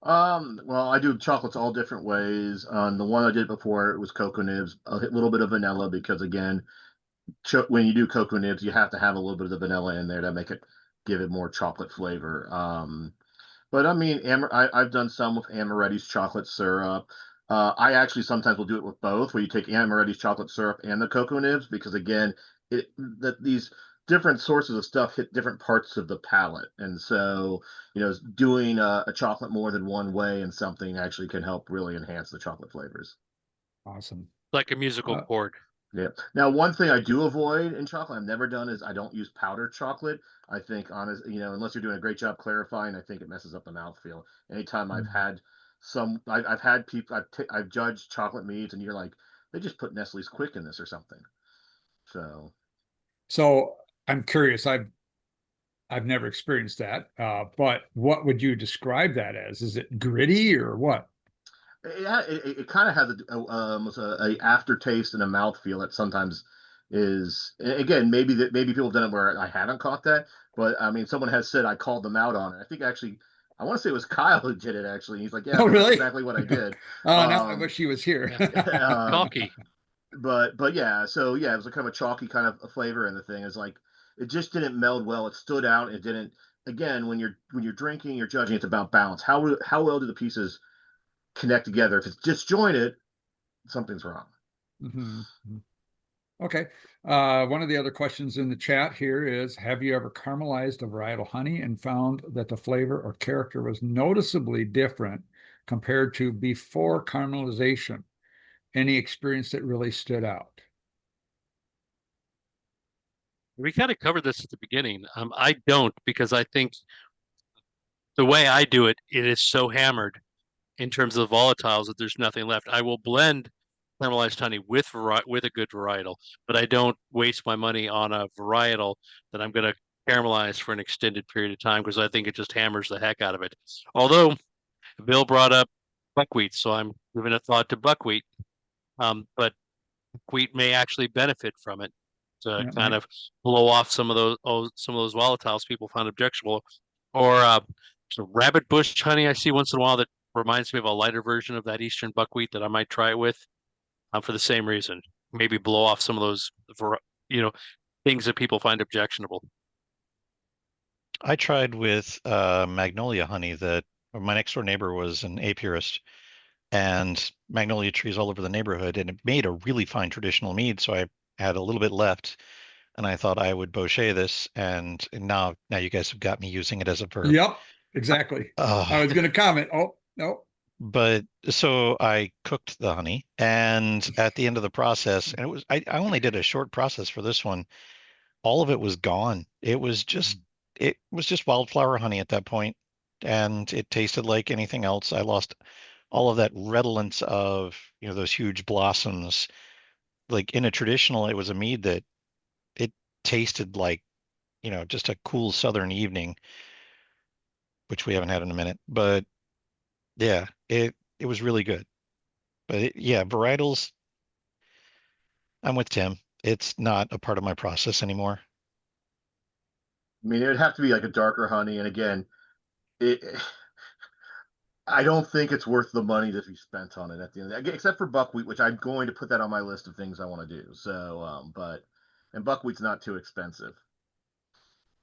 Well, I do chocolates all different ways. The one I did before, it was cocoa nibs, a little bit of vanilla because again, when you do cocoa nibs, you have to have a little bit of the vanilla in there to make it give it more chocolate flavor. But I mean, I've done some with Amaretti's chocolate syrup. I actually sometimes will do it with both, where you take Amaretti's chocolate syrup and the cocoa nibs, because again, these different sources of stuff hit different parts of the palate, and so doing a chocolate more than one way in something actually can help really enhance the chocolate flavors. Awesome. Like a musical chord. Yeah. Now, one thing I do avoid in chocolate, I've never done, is I don't use powdered chocolate. I think, unless you're doing a great job clarifying, I think it messes up the mouthfeel. Anytime I've had I've had people, I've judged chocolate meads, and you're like, they just put Nestle's Quick in this or something. So I'm curious. I've never experienced that, but what would you describe that as? Is it gritty or what? Yeah, it kind of has a aftertaste and a mouthfeel that sometimes is, again, maybe people have done it where I haven't caught that, but I mean, someone has said I called them out on it. I think actually, I want to say it was Kyle who did it actually. He's like, yeah, Oh, that's really? exactly what I did. Now I wish he was here. Talkie. But yeah, so yeah, it was a kind of a chalky kind of a flavor, and the thing is like, it just didn't meld well. It stood out. It didn't. Again, when you're drinking, you're judging. It's about balance. How well do the pieces connect together? If it's disjointed, something's wrong. Mhm. Okay. One of the other questions in the chat here is, have you ever caramelized a varietal honey and found that the flavor or character was noticeably different compared to before caramelization? Any experience that really stood out? We kind of covered this at the beginning. I don't, because I think the way I do it, it is so hammered in terms of volatiles that there's nothing left. I will blend caramelized honey with a good varietal, but I don't waste my money on a varietal that I'm going to caramelize for an extended period of time because I think it just hammers the heck out of it. Although Bill brought up buckwheat, so I'm giving a thought to buckwheat. But wheat may actually benefit from it to Yeah, kind of blow off some of those volatiles people find objectionable. Or so rabbit bush honey I see once in a while that reminds me of a lighter version of that eastern buckwheat that I might try it with, for the same reason. Maybe blow off some of those you know things that people find objectionable. I tried with magnolia honey that my next door neighbor was an apiarist, and magnolia trees all over the neighborhood, and it made a really fine traditional mead. So I had a little bit left, and I thought I would bochet this, and now you guys have got me using it as a verb. Yep, exactly. I Uh, was going to comment. Oh, no. but so I cooked the honey, and at the end of the process, and I only did a short process for this one. All of it was gone. It was just wildflower honey at that point, and it tasted like anything else. I lost all of that redolence of, those huge blossoms. Like in a traditional, it was a mead that it tasted like, just a cool southern evening, which we haven't had in a minute. But yeah, it was really good. But yeah, varietals, I'm with Tim. It's not a part of my process anymore. I mean, it would have to be like a darker honey, and again, it. I don't think it's worth the money that we spent on it at the end of the day, except for buckwheat, which I'm going to put that on my list of things I want to do. So, and buckwheat's not too expensive.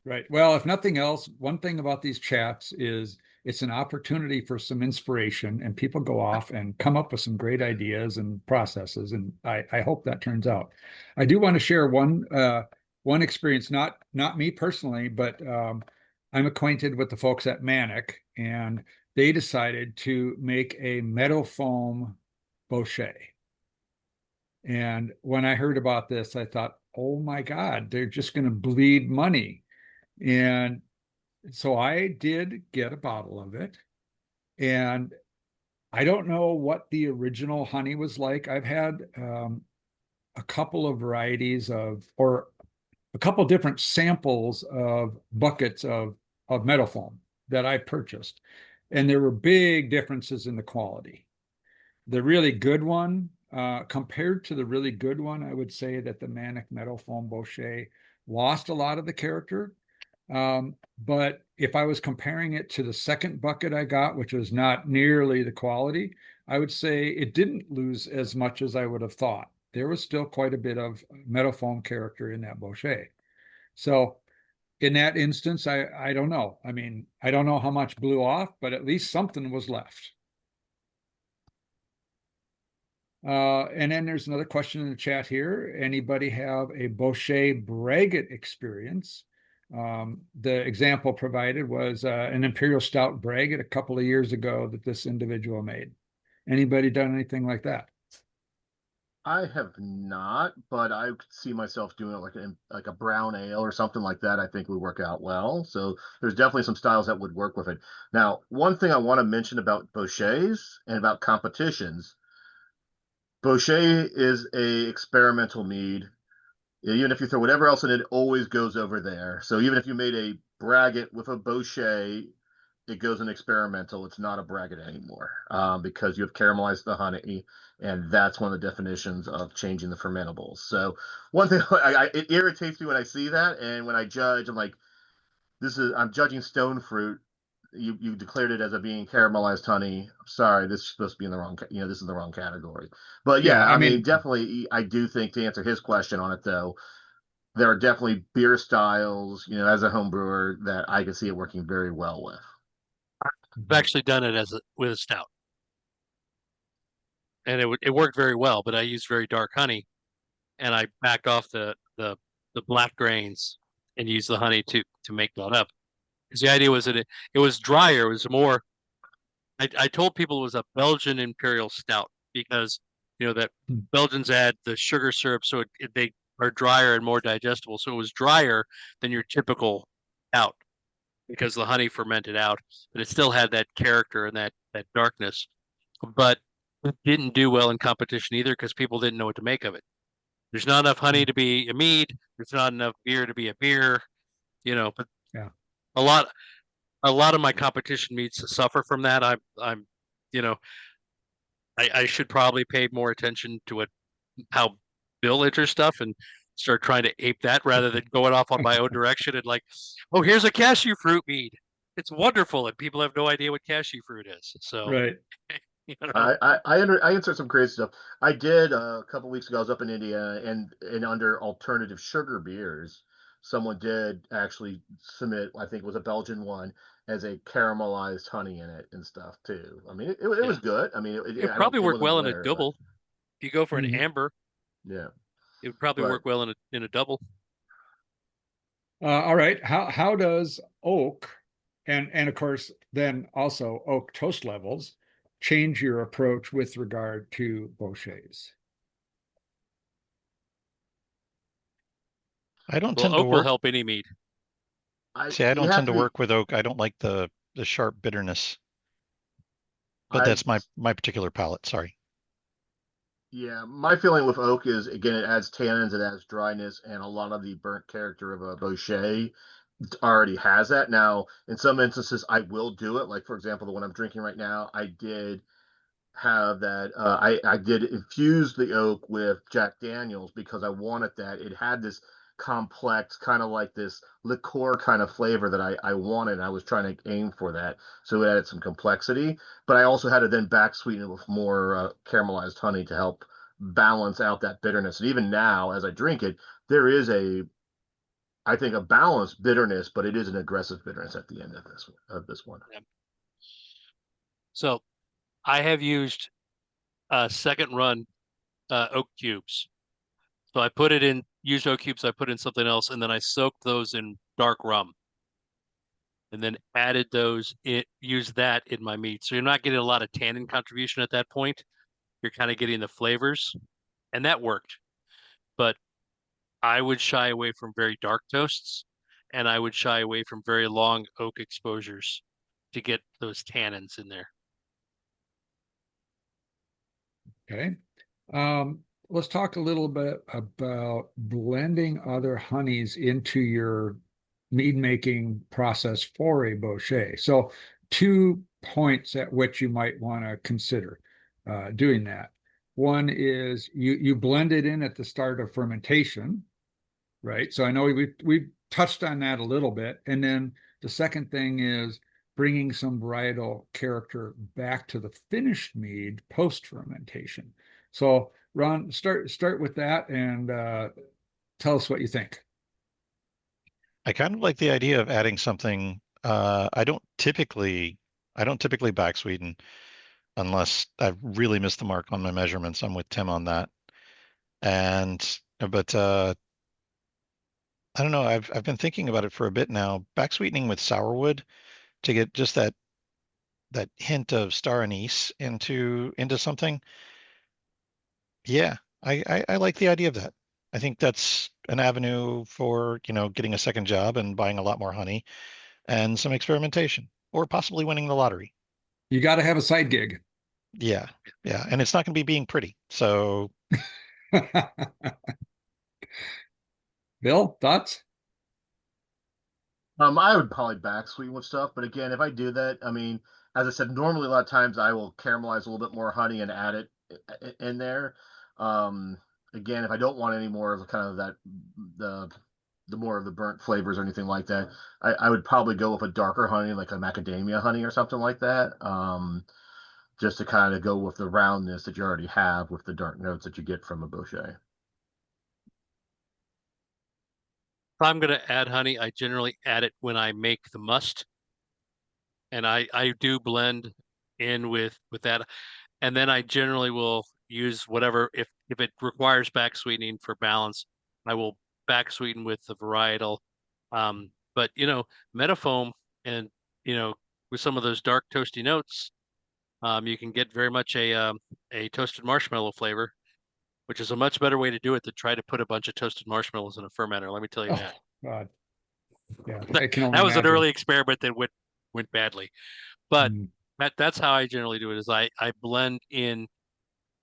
Right. Well, if nothing else, one thing about these chats is it's an opportunity for some inspiration, and people go off and come up with some great ideas and processes. And I hope that turns out. I do want to share one experience, not me personally, but I'm acquainted with the folks at Manic, and they decided to make a meadow foam Bochet. And when I heard about this, I thought, oh my God, they're just going to bleed money. And so I did get a bottle of it. And I don't know what the original honey was like. I've had a couple of varieties or a couple different samples of buckets of meadow foam that I purchased. And there were big differences in the quality. The really good one compared to the really good one, I would say that the Manic Meadow Foam Bochet lost a lot of the character. But if I was comparing it to the second bucket I got, which was not nearly the quality, I would say it didn't lose as much as I would have thought. There was still quite a bit of meadow foam character in that Bochet. So in that instance, I don't know. I mean, I don't know how much blew off, but at least something was left. And then there's another question in the chat here. Anybody have a Bochet braggot experience? The example provided was an Imperial Stout braggot a couple of years ago that this individual made. Anybody done anything like that? I have not, but I could see myself doing it like a brown ale or something like that. I think would work out well. So there's definitely some styles that would work with it. Now, one thing I want to mention about Bochets and about competitions, Bochet is a experimental mead. Even if you throw whatever else in it, it always goes over there. So even if you made a braggot with a Bochet, it goes in experimental. It's not a braggot anymore because you have caramelized the honey, and that's one of the definitions of changing the fermentables. So one thing it irritates me when I see that, and when I judge, I'm like, I'm judging stone fruit. You declared it as a being caramelized honey. Sorry, this is supposed to be in the wrong. This is the wrong category. But yeah, Yeah, I mean, definitely, I do think to answer his question on it though, there are definitely beer styles, as a home brewer that I can see it working very well with. I've actually done it with a stout, and it worked very well. But I used very dark honey, and I backed off the black grains and used the honey to make that up. Because the idea was that it was drier. It was more. I told people it was a Belgian Imperial Stout because that Belgians add the sugar syrup, so they are drier and more digestible. So it was drier than your typical stout because the honey fermented out, but it still had that character and that darkness. But it didn't do well in competition either because people didn't know what to make of it. There's not enough honey to be a mead. There's not enough beer to be a beer. But yeah. a lot a lot of my competition meets suffer from that. I'm you know I should probably pay more attention to how Bill enters stuff and start trying to ape that rather than going off on my own direction and like, oh, here's a cashew fruit mead. It's wonderful, and people have no idea what cashew fruit is. So, Right. I insert some crazy stuff. I did a couple weeks ago. I was up in India, and under alternative sugar beers, someone did actually submit. I think it was a Belgian one as a caramelized honey in it and stuff too. I mean, it yeah, was good. I mean, it I don't. probably It work wasn't well in a rare, but double. If you go for an Mhm. amber, yeah. it would probably But work well in a double. All right. How does oak and of course then also oak toast levels change your approach with regard to Bochets? I don't Well, tend to oak will work. help any mead. See, I you don't have tend to to be. work with oak. I don't like the sharp bitterness, but I that's my particular palate. Sorry. Yeah, my feeling with oak is again it adds tannins, it adds dryness, and a lot of the burnt character of a Bochet already has that. Now, in some instances, I will do it. Like for example, the one I'm drinking right now, I did have that. I did infuse the oak with Jack Daniels because I wanted that. It had this complex, kind of like this liqueur kind of flavor that I wanted. I was trying to aim for that, so it added some complexity. But I also had to then back sweeten it with more caramelized honey to help balance out that bitterness. And even now, as I drink it, there is I think, a balanced bitterness, but it is an aggressive bitterness at the end of this one. Yeah. So I have used second run oak cubes. So I put it in used oak cubes. I put in something else, and then I soaked those in dark rum, and then added those. Used that in my meat. So you're not getting a lot of tannin contribution at that point. You're kind of getting the flavors, and that worked. But I would shy away from very dark toasts, and I would shy away from very long oak exposures to get those tannins in there. Okay. Let's talk a little bit about blending other honeys into your mead making process for a Bochet. So, 2 points at which you might want to consider doing that. One is you blend it in at the start of fermentation, right? So I know we touched on that a little bit. And then the second thing is bringing some varietal character back to the finished mead post fermentation. So Ron, start with that and tell us what you think. I kind of like the idea of adding something. I don't typically back sweeten unless I've really missed the mark on my measurements. I'm with Tim on that. And but I don't know. I've been thinking about it for a bit now. Back sweetening with sourwood to get just that hint of star anise into something. Yeah, I like the idea of that. I think that's an avenue for, getting a second job and buying a lot more honey and some experimentation, or possibly winning the lottery. You got to have a side gig. Yeah, yeah, and it's not going to be being pretty. So Bill, thoughts? I would probably back sweeten with stuff, but again, if I do that, I mean, as I said, normally a lot of times I will caramelize a little bit more honey and add it in there. Um, Again, if I don't want any more of the kind of that the more of the burnt flavors or anything like that, I would probably go with a darker honey, like a macadamia honey or something like that. Just to kind of go with the roundness that you already have with the dark notes that you get from a Bochet. If I'm going to add honey, I generally add it when I make the must, and I do blend in with that, and then I generally will use whatever if it requires back sweetening for balance, I will back sweeten with the varietal. But metafoam and with some of those dark toasty notes, you can get very much a toasted marshmallow flavor, which is a much better way to do it than try to put a bunch of toasted marshmallows in a fermenter. Let me tell you Oh that. God. Yeah, I can only That was an imagine. early experiment that went badly. But Mm. that's how I generally do it is I blend in.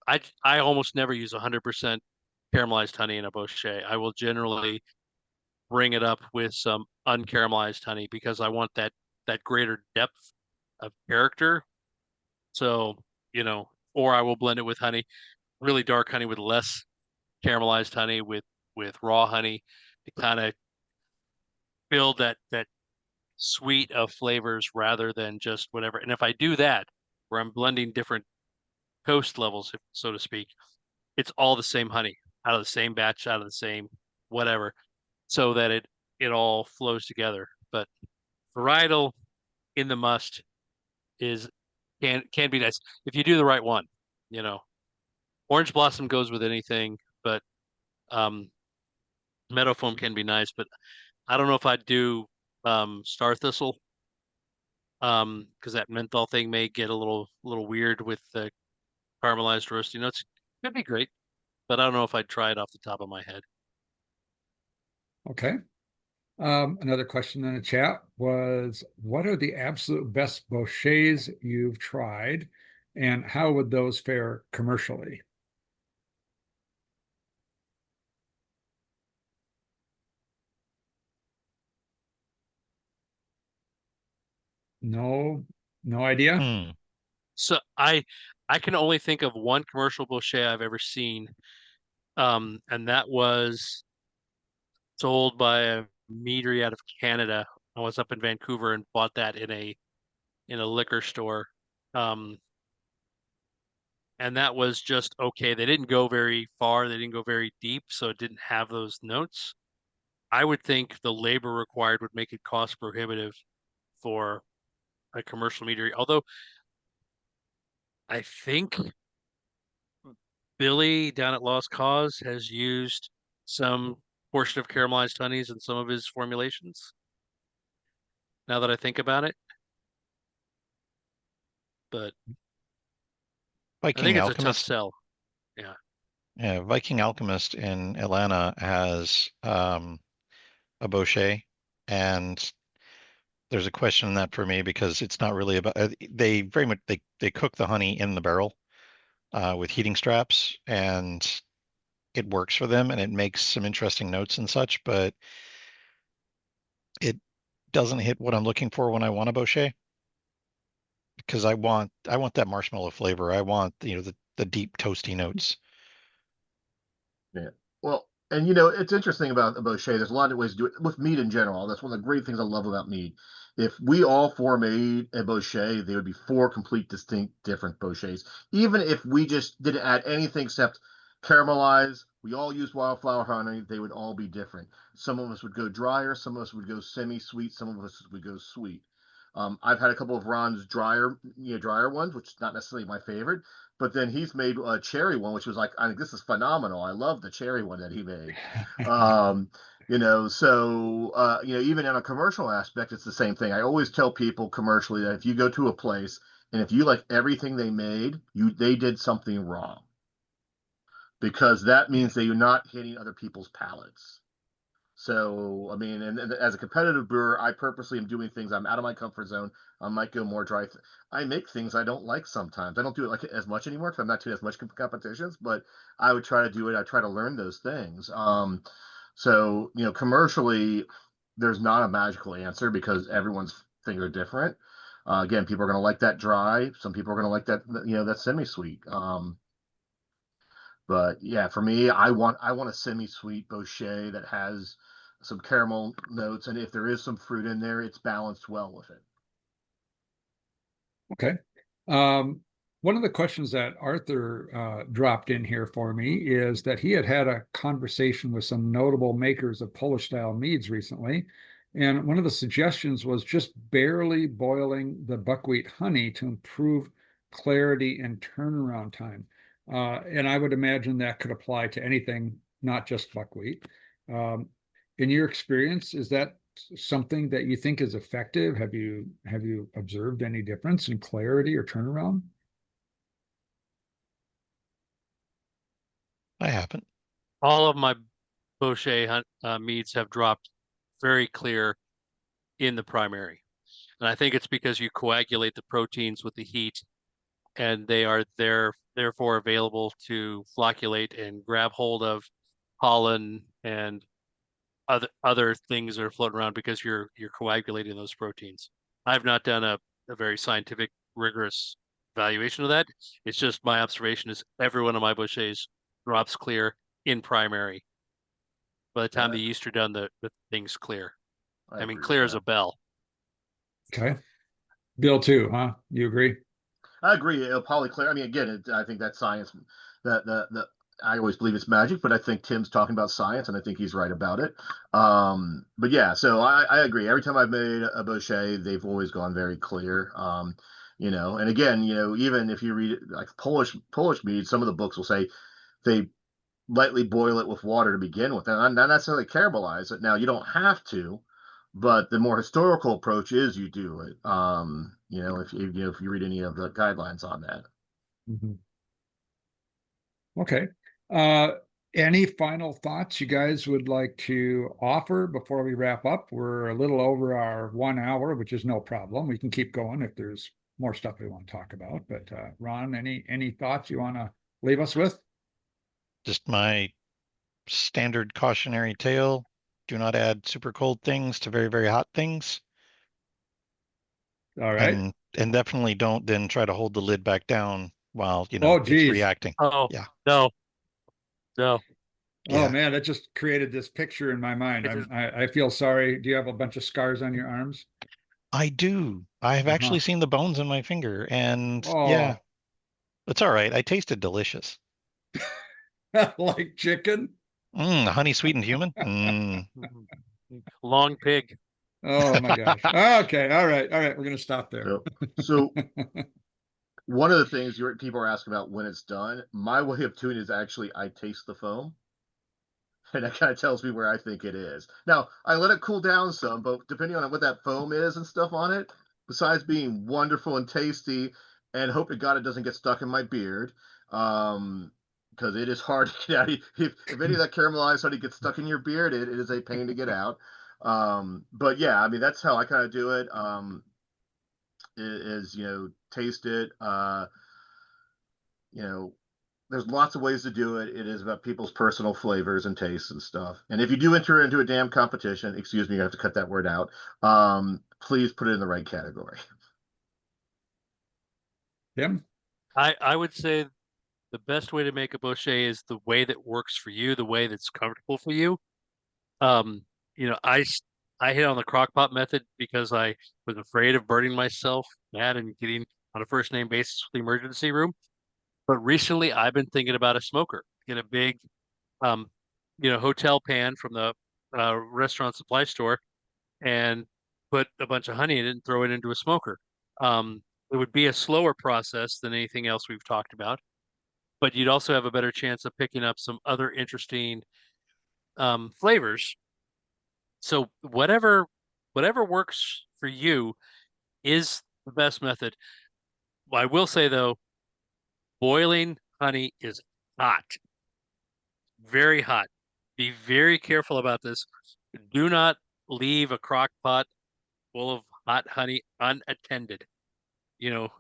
I almost never use 100% caramelized honey in a Bochet. I will generally bring it up with some uncaramelized honey because I want that greater depth of character. So, or I will blend it with honey, really dark honey with less caramelized honey with raw honey to kind of build that suite of flavors rather than just whatever. And if I do that, where I'm blending different toast levels, so to speak, it's all the same honey out of the same batch, out of the same whatever, so that it all flows together. But varietal in the must is can be nice if you do the right one. You know, orange blossom goes with anything, but um, meadow foam can be nice. But I don't know if I'd do star thistle because that menthol thing may get a little weird with the caramelized roasty notes. Could be great, but I don't know if I'd try it off the top of my head. Okay. Another question in the chat was, what are the absolute best Bochets you've tried, and how would those fare commercially? No, no idea. hmm. So I can only think of one commercial Bochet I've ever seen, and that was sold by a meadery out of Canada. I was up in Vancouver and bought that in a liquor store. Um, and that was just okay. They didn't go very far, they didn't go very deep, so it didn't have those notes. I would think the labor required would make it cost prohibitive for a commercial meadery. Although I think Billy down at Lost Cause has used some portion of caramelized honeys in some of his formulations. Now that I think about it, but I Viking think it's a tough Alchemist. sell. Yeah. Yeah, Viking Alchemist in Atlanta has a Bochet, and there's a question in that for me because it's not really about they very much they cook the honey in the barrel with heating straps, and it works for them and it makes some interesting notes and such, but it doesn't hit what I'm looking for when I want a Bochet because I want that marshmallow flavor. I want, the deep toasty notes. Yeah. Well, and it's interesting about Bochet. There's a lot of ways to do it with mead in general. That's one of the great things I love about mead. If we all four made a Bochet, there would be four complete, distinct, different Bochets. Even if we just didn't add anything except caramelize, we all use wildflower honey, they would all be different. Some of us would go drier, some of us would go semi-sweet, some of us would go sweet. I've had a couple of Ron's drier ones, which is not necessarily my favorite. But then he's made a cherry one, which was like, I think this is phenomenal. I love the cherry one that he made. Um, even in a commercial aspect, it's the same thing. I always tell people commercially that if you go to a place and if you like everything they made, they did something wrong. Because that means that you're not hitting other people's palates. So, I mean, and as a competitive brewer, I purposely am doing things. I'm out of my comfort zone. I might go more dry. I make things I don't like sometimes. I don't do it like as much anymore because I'm not doing as much competitions, but I would try to do it. I try to learn those things. So, commercially, there's not a magical answer because everyone's things are different. Again, people are going to like that dry. Some people are going to like that, that semi-sweet. But yeah, for me, I want a semi-sweet Bochet that has some caramel notes, and if there is some fruit in there, it's balanced well with it. Okay. One of the questions that Arthur dropped in here for me is that he had a conversation with some notable makers of Polish style meads recently. And one of the suggestions was just barely boiling the buckwheat honey to improve clarity and turnaround time. And I would imagine that could apply to anything, not just buckwheat. Um, in your experience, is that something that you think is effective? Have you observed any difference in clarity or turnaround? I haven't. All of my Bochet meads have dropped very clear in the primary. And I think it's because you coagulate the proteins with the heat and they are therefore available to flocculate and grab hold of pollen and other things that are floating around because you're coagulating those proteins. I've not done a very scientific, rigorous evaluation of that. It's just my observation is every one of my Bochets drops clear in primary. By the time the yeast are done, the thing's clear. I mean, clear as a bell. Okay. Bill too, huh? You agree? I agree. It'll probably clear. I mean, again, I think that's science. That I always believe it's magic, but I think Tim's talking about science, and I think he's right about it. But yeah, so I agree. Every time I've made a Bochet, they've always gone very clear. And again, even if you read like Polish mead, some of the books will say they lightly boil it with water to begin with, and not necessarily caramelize it. Now you don't have to, but the more historical approach is you do it. If you read any of the guidelines on that. Mhm. Okay. Uh, any final thoughts you guys would like to offer before we wrap up? We're a little over our 1 hour, which is no problem. We can keep going if there's more stuff we want to talk about. But Ron, any thoughts you want to leave us with? Just my standard cautionary tale. Do not add super cold things to very, very hot things. All right. And definitely don't then try to hold the lid back down while, Oh, it's geez. reacting. Oh, Yeah. no. Oh Yeah. man, that just created this picture in my mind. It is- I feel sorry. Do you have a bunch of scars on your arms? I do. I have actually seen the bones in my finger, and yeah, Oh, it's all right. I tasted delicious. like chicken? Honey sweetened human. Long pig. Oh my gosh. Okay. All right. All right. We're going to stop there. So one of the things people are asking about when it's done, my way of doing it is actually I taste the foam. And that kind of tells me where I think it is. Now, I let it cool down some, but depending on what that foam is and stuff on it, besides being wonderful and tasty, and hope to God it doesn't get stuck in my beard, because it is hard to get out. If any of that caramelized honey gets stuck in your beard, it is a pain to get out. But yeah, I mean, that's how I kind of do it. Taste it. There's lots of ways to do it. It is about people's personal flavors and tastes and stuff. And if you do enter into a damn competition, excuse me, you have to cut that word out. Please put it in the right category. Tim? I would say the best way to make a bochet is the way that works for you, the way that's comfortable for you. You know, I hit on the crock pot method because I was afraid of burning myself mad and getting on a first name basis with the emergency room. But recently I've been thinking about a smoker. Get a big um, hotel pan from the restaurant supply store and put a bunch of honey in it and throw it into a smoker. It would be a slower process than anything else we've talked about, but you'd also have a better chance of picking up some other interesting flavors. So whatever works for you is the best method. I will say though, boiling honey is hot, very hot. Be very careful about this. Do not leave a crock pot full of hot honey unattended,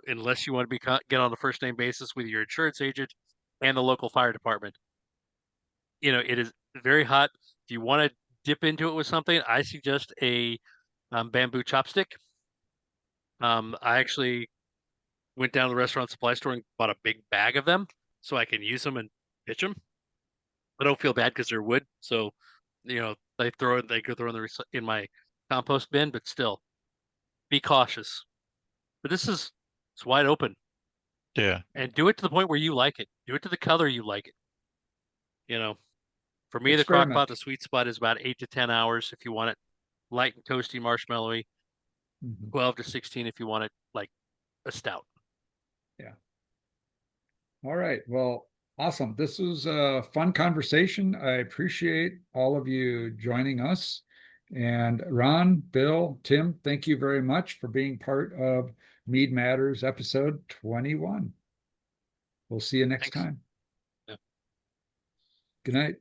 unless you want to get on a first name basis with your insurance agent and the local fire department. It is very hot. If you want to dip into it with something, I suggest a bamboo chopstick. I actually went down to the restaurant supply store and bought a big bag of them so I can use them and pitch them. I don't feel bad because they're wood, so they could throw in my compost bin, but still, be cautious. But it's wide open, Yeah. and do it to the point where you like it. Do it to the color you like it. For me, the crock pot, Experiment. the sweet spot is about 8 to 10 hours if you want it light and toasty, marshmallowy. Mhm. 12 to 16 if you want it like a stout. All right. Well, awesome. This was a fun conversation. I appreciate all of you joining us. And Ron, Bill, Tim, thank you very much for being part of Mead Matters episode 21. We'll see you next Thanks. time. Yeah. Good night.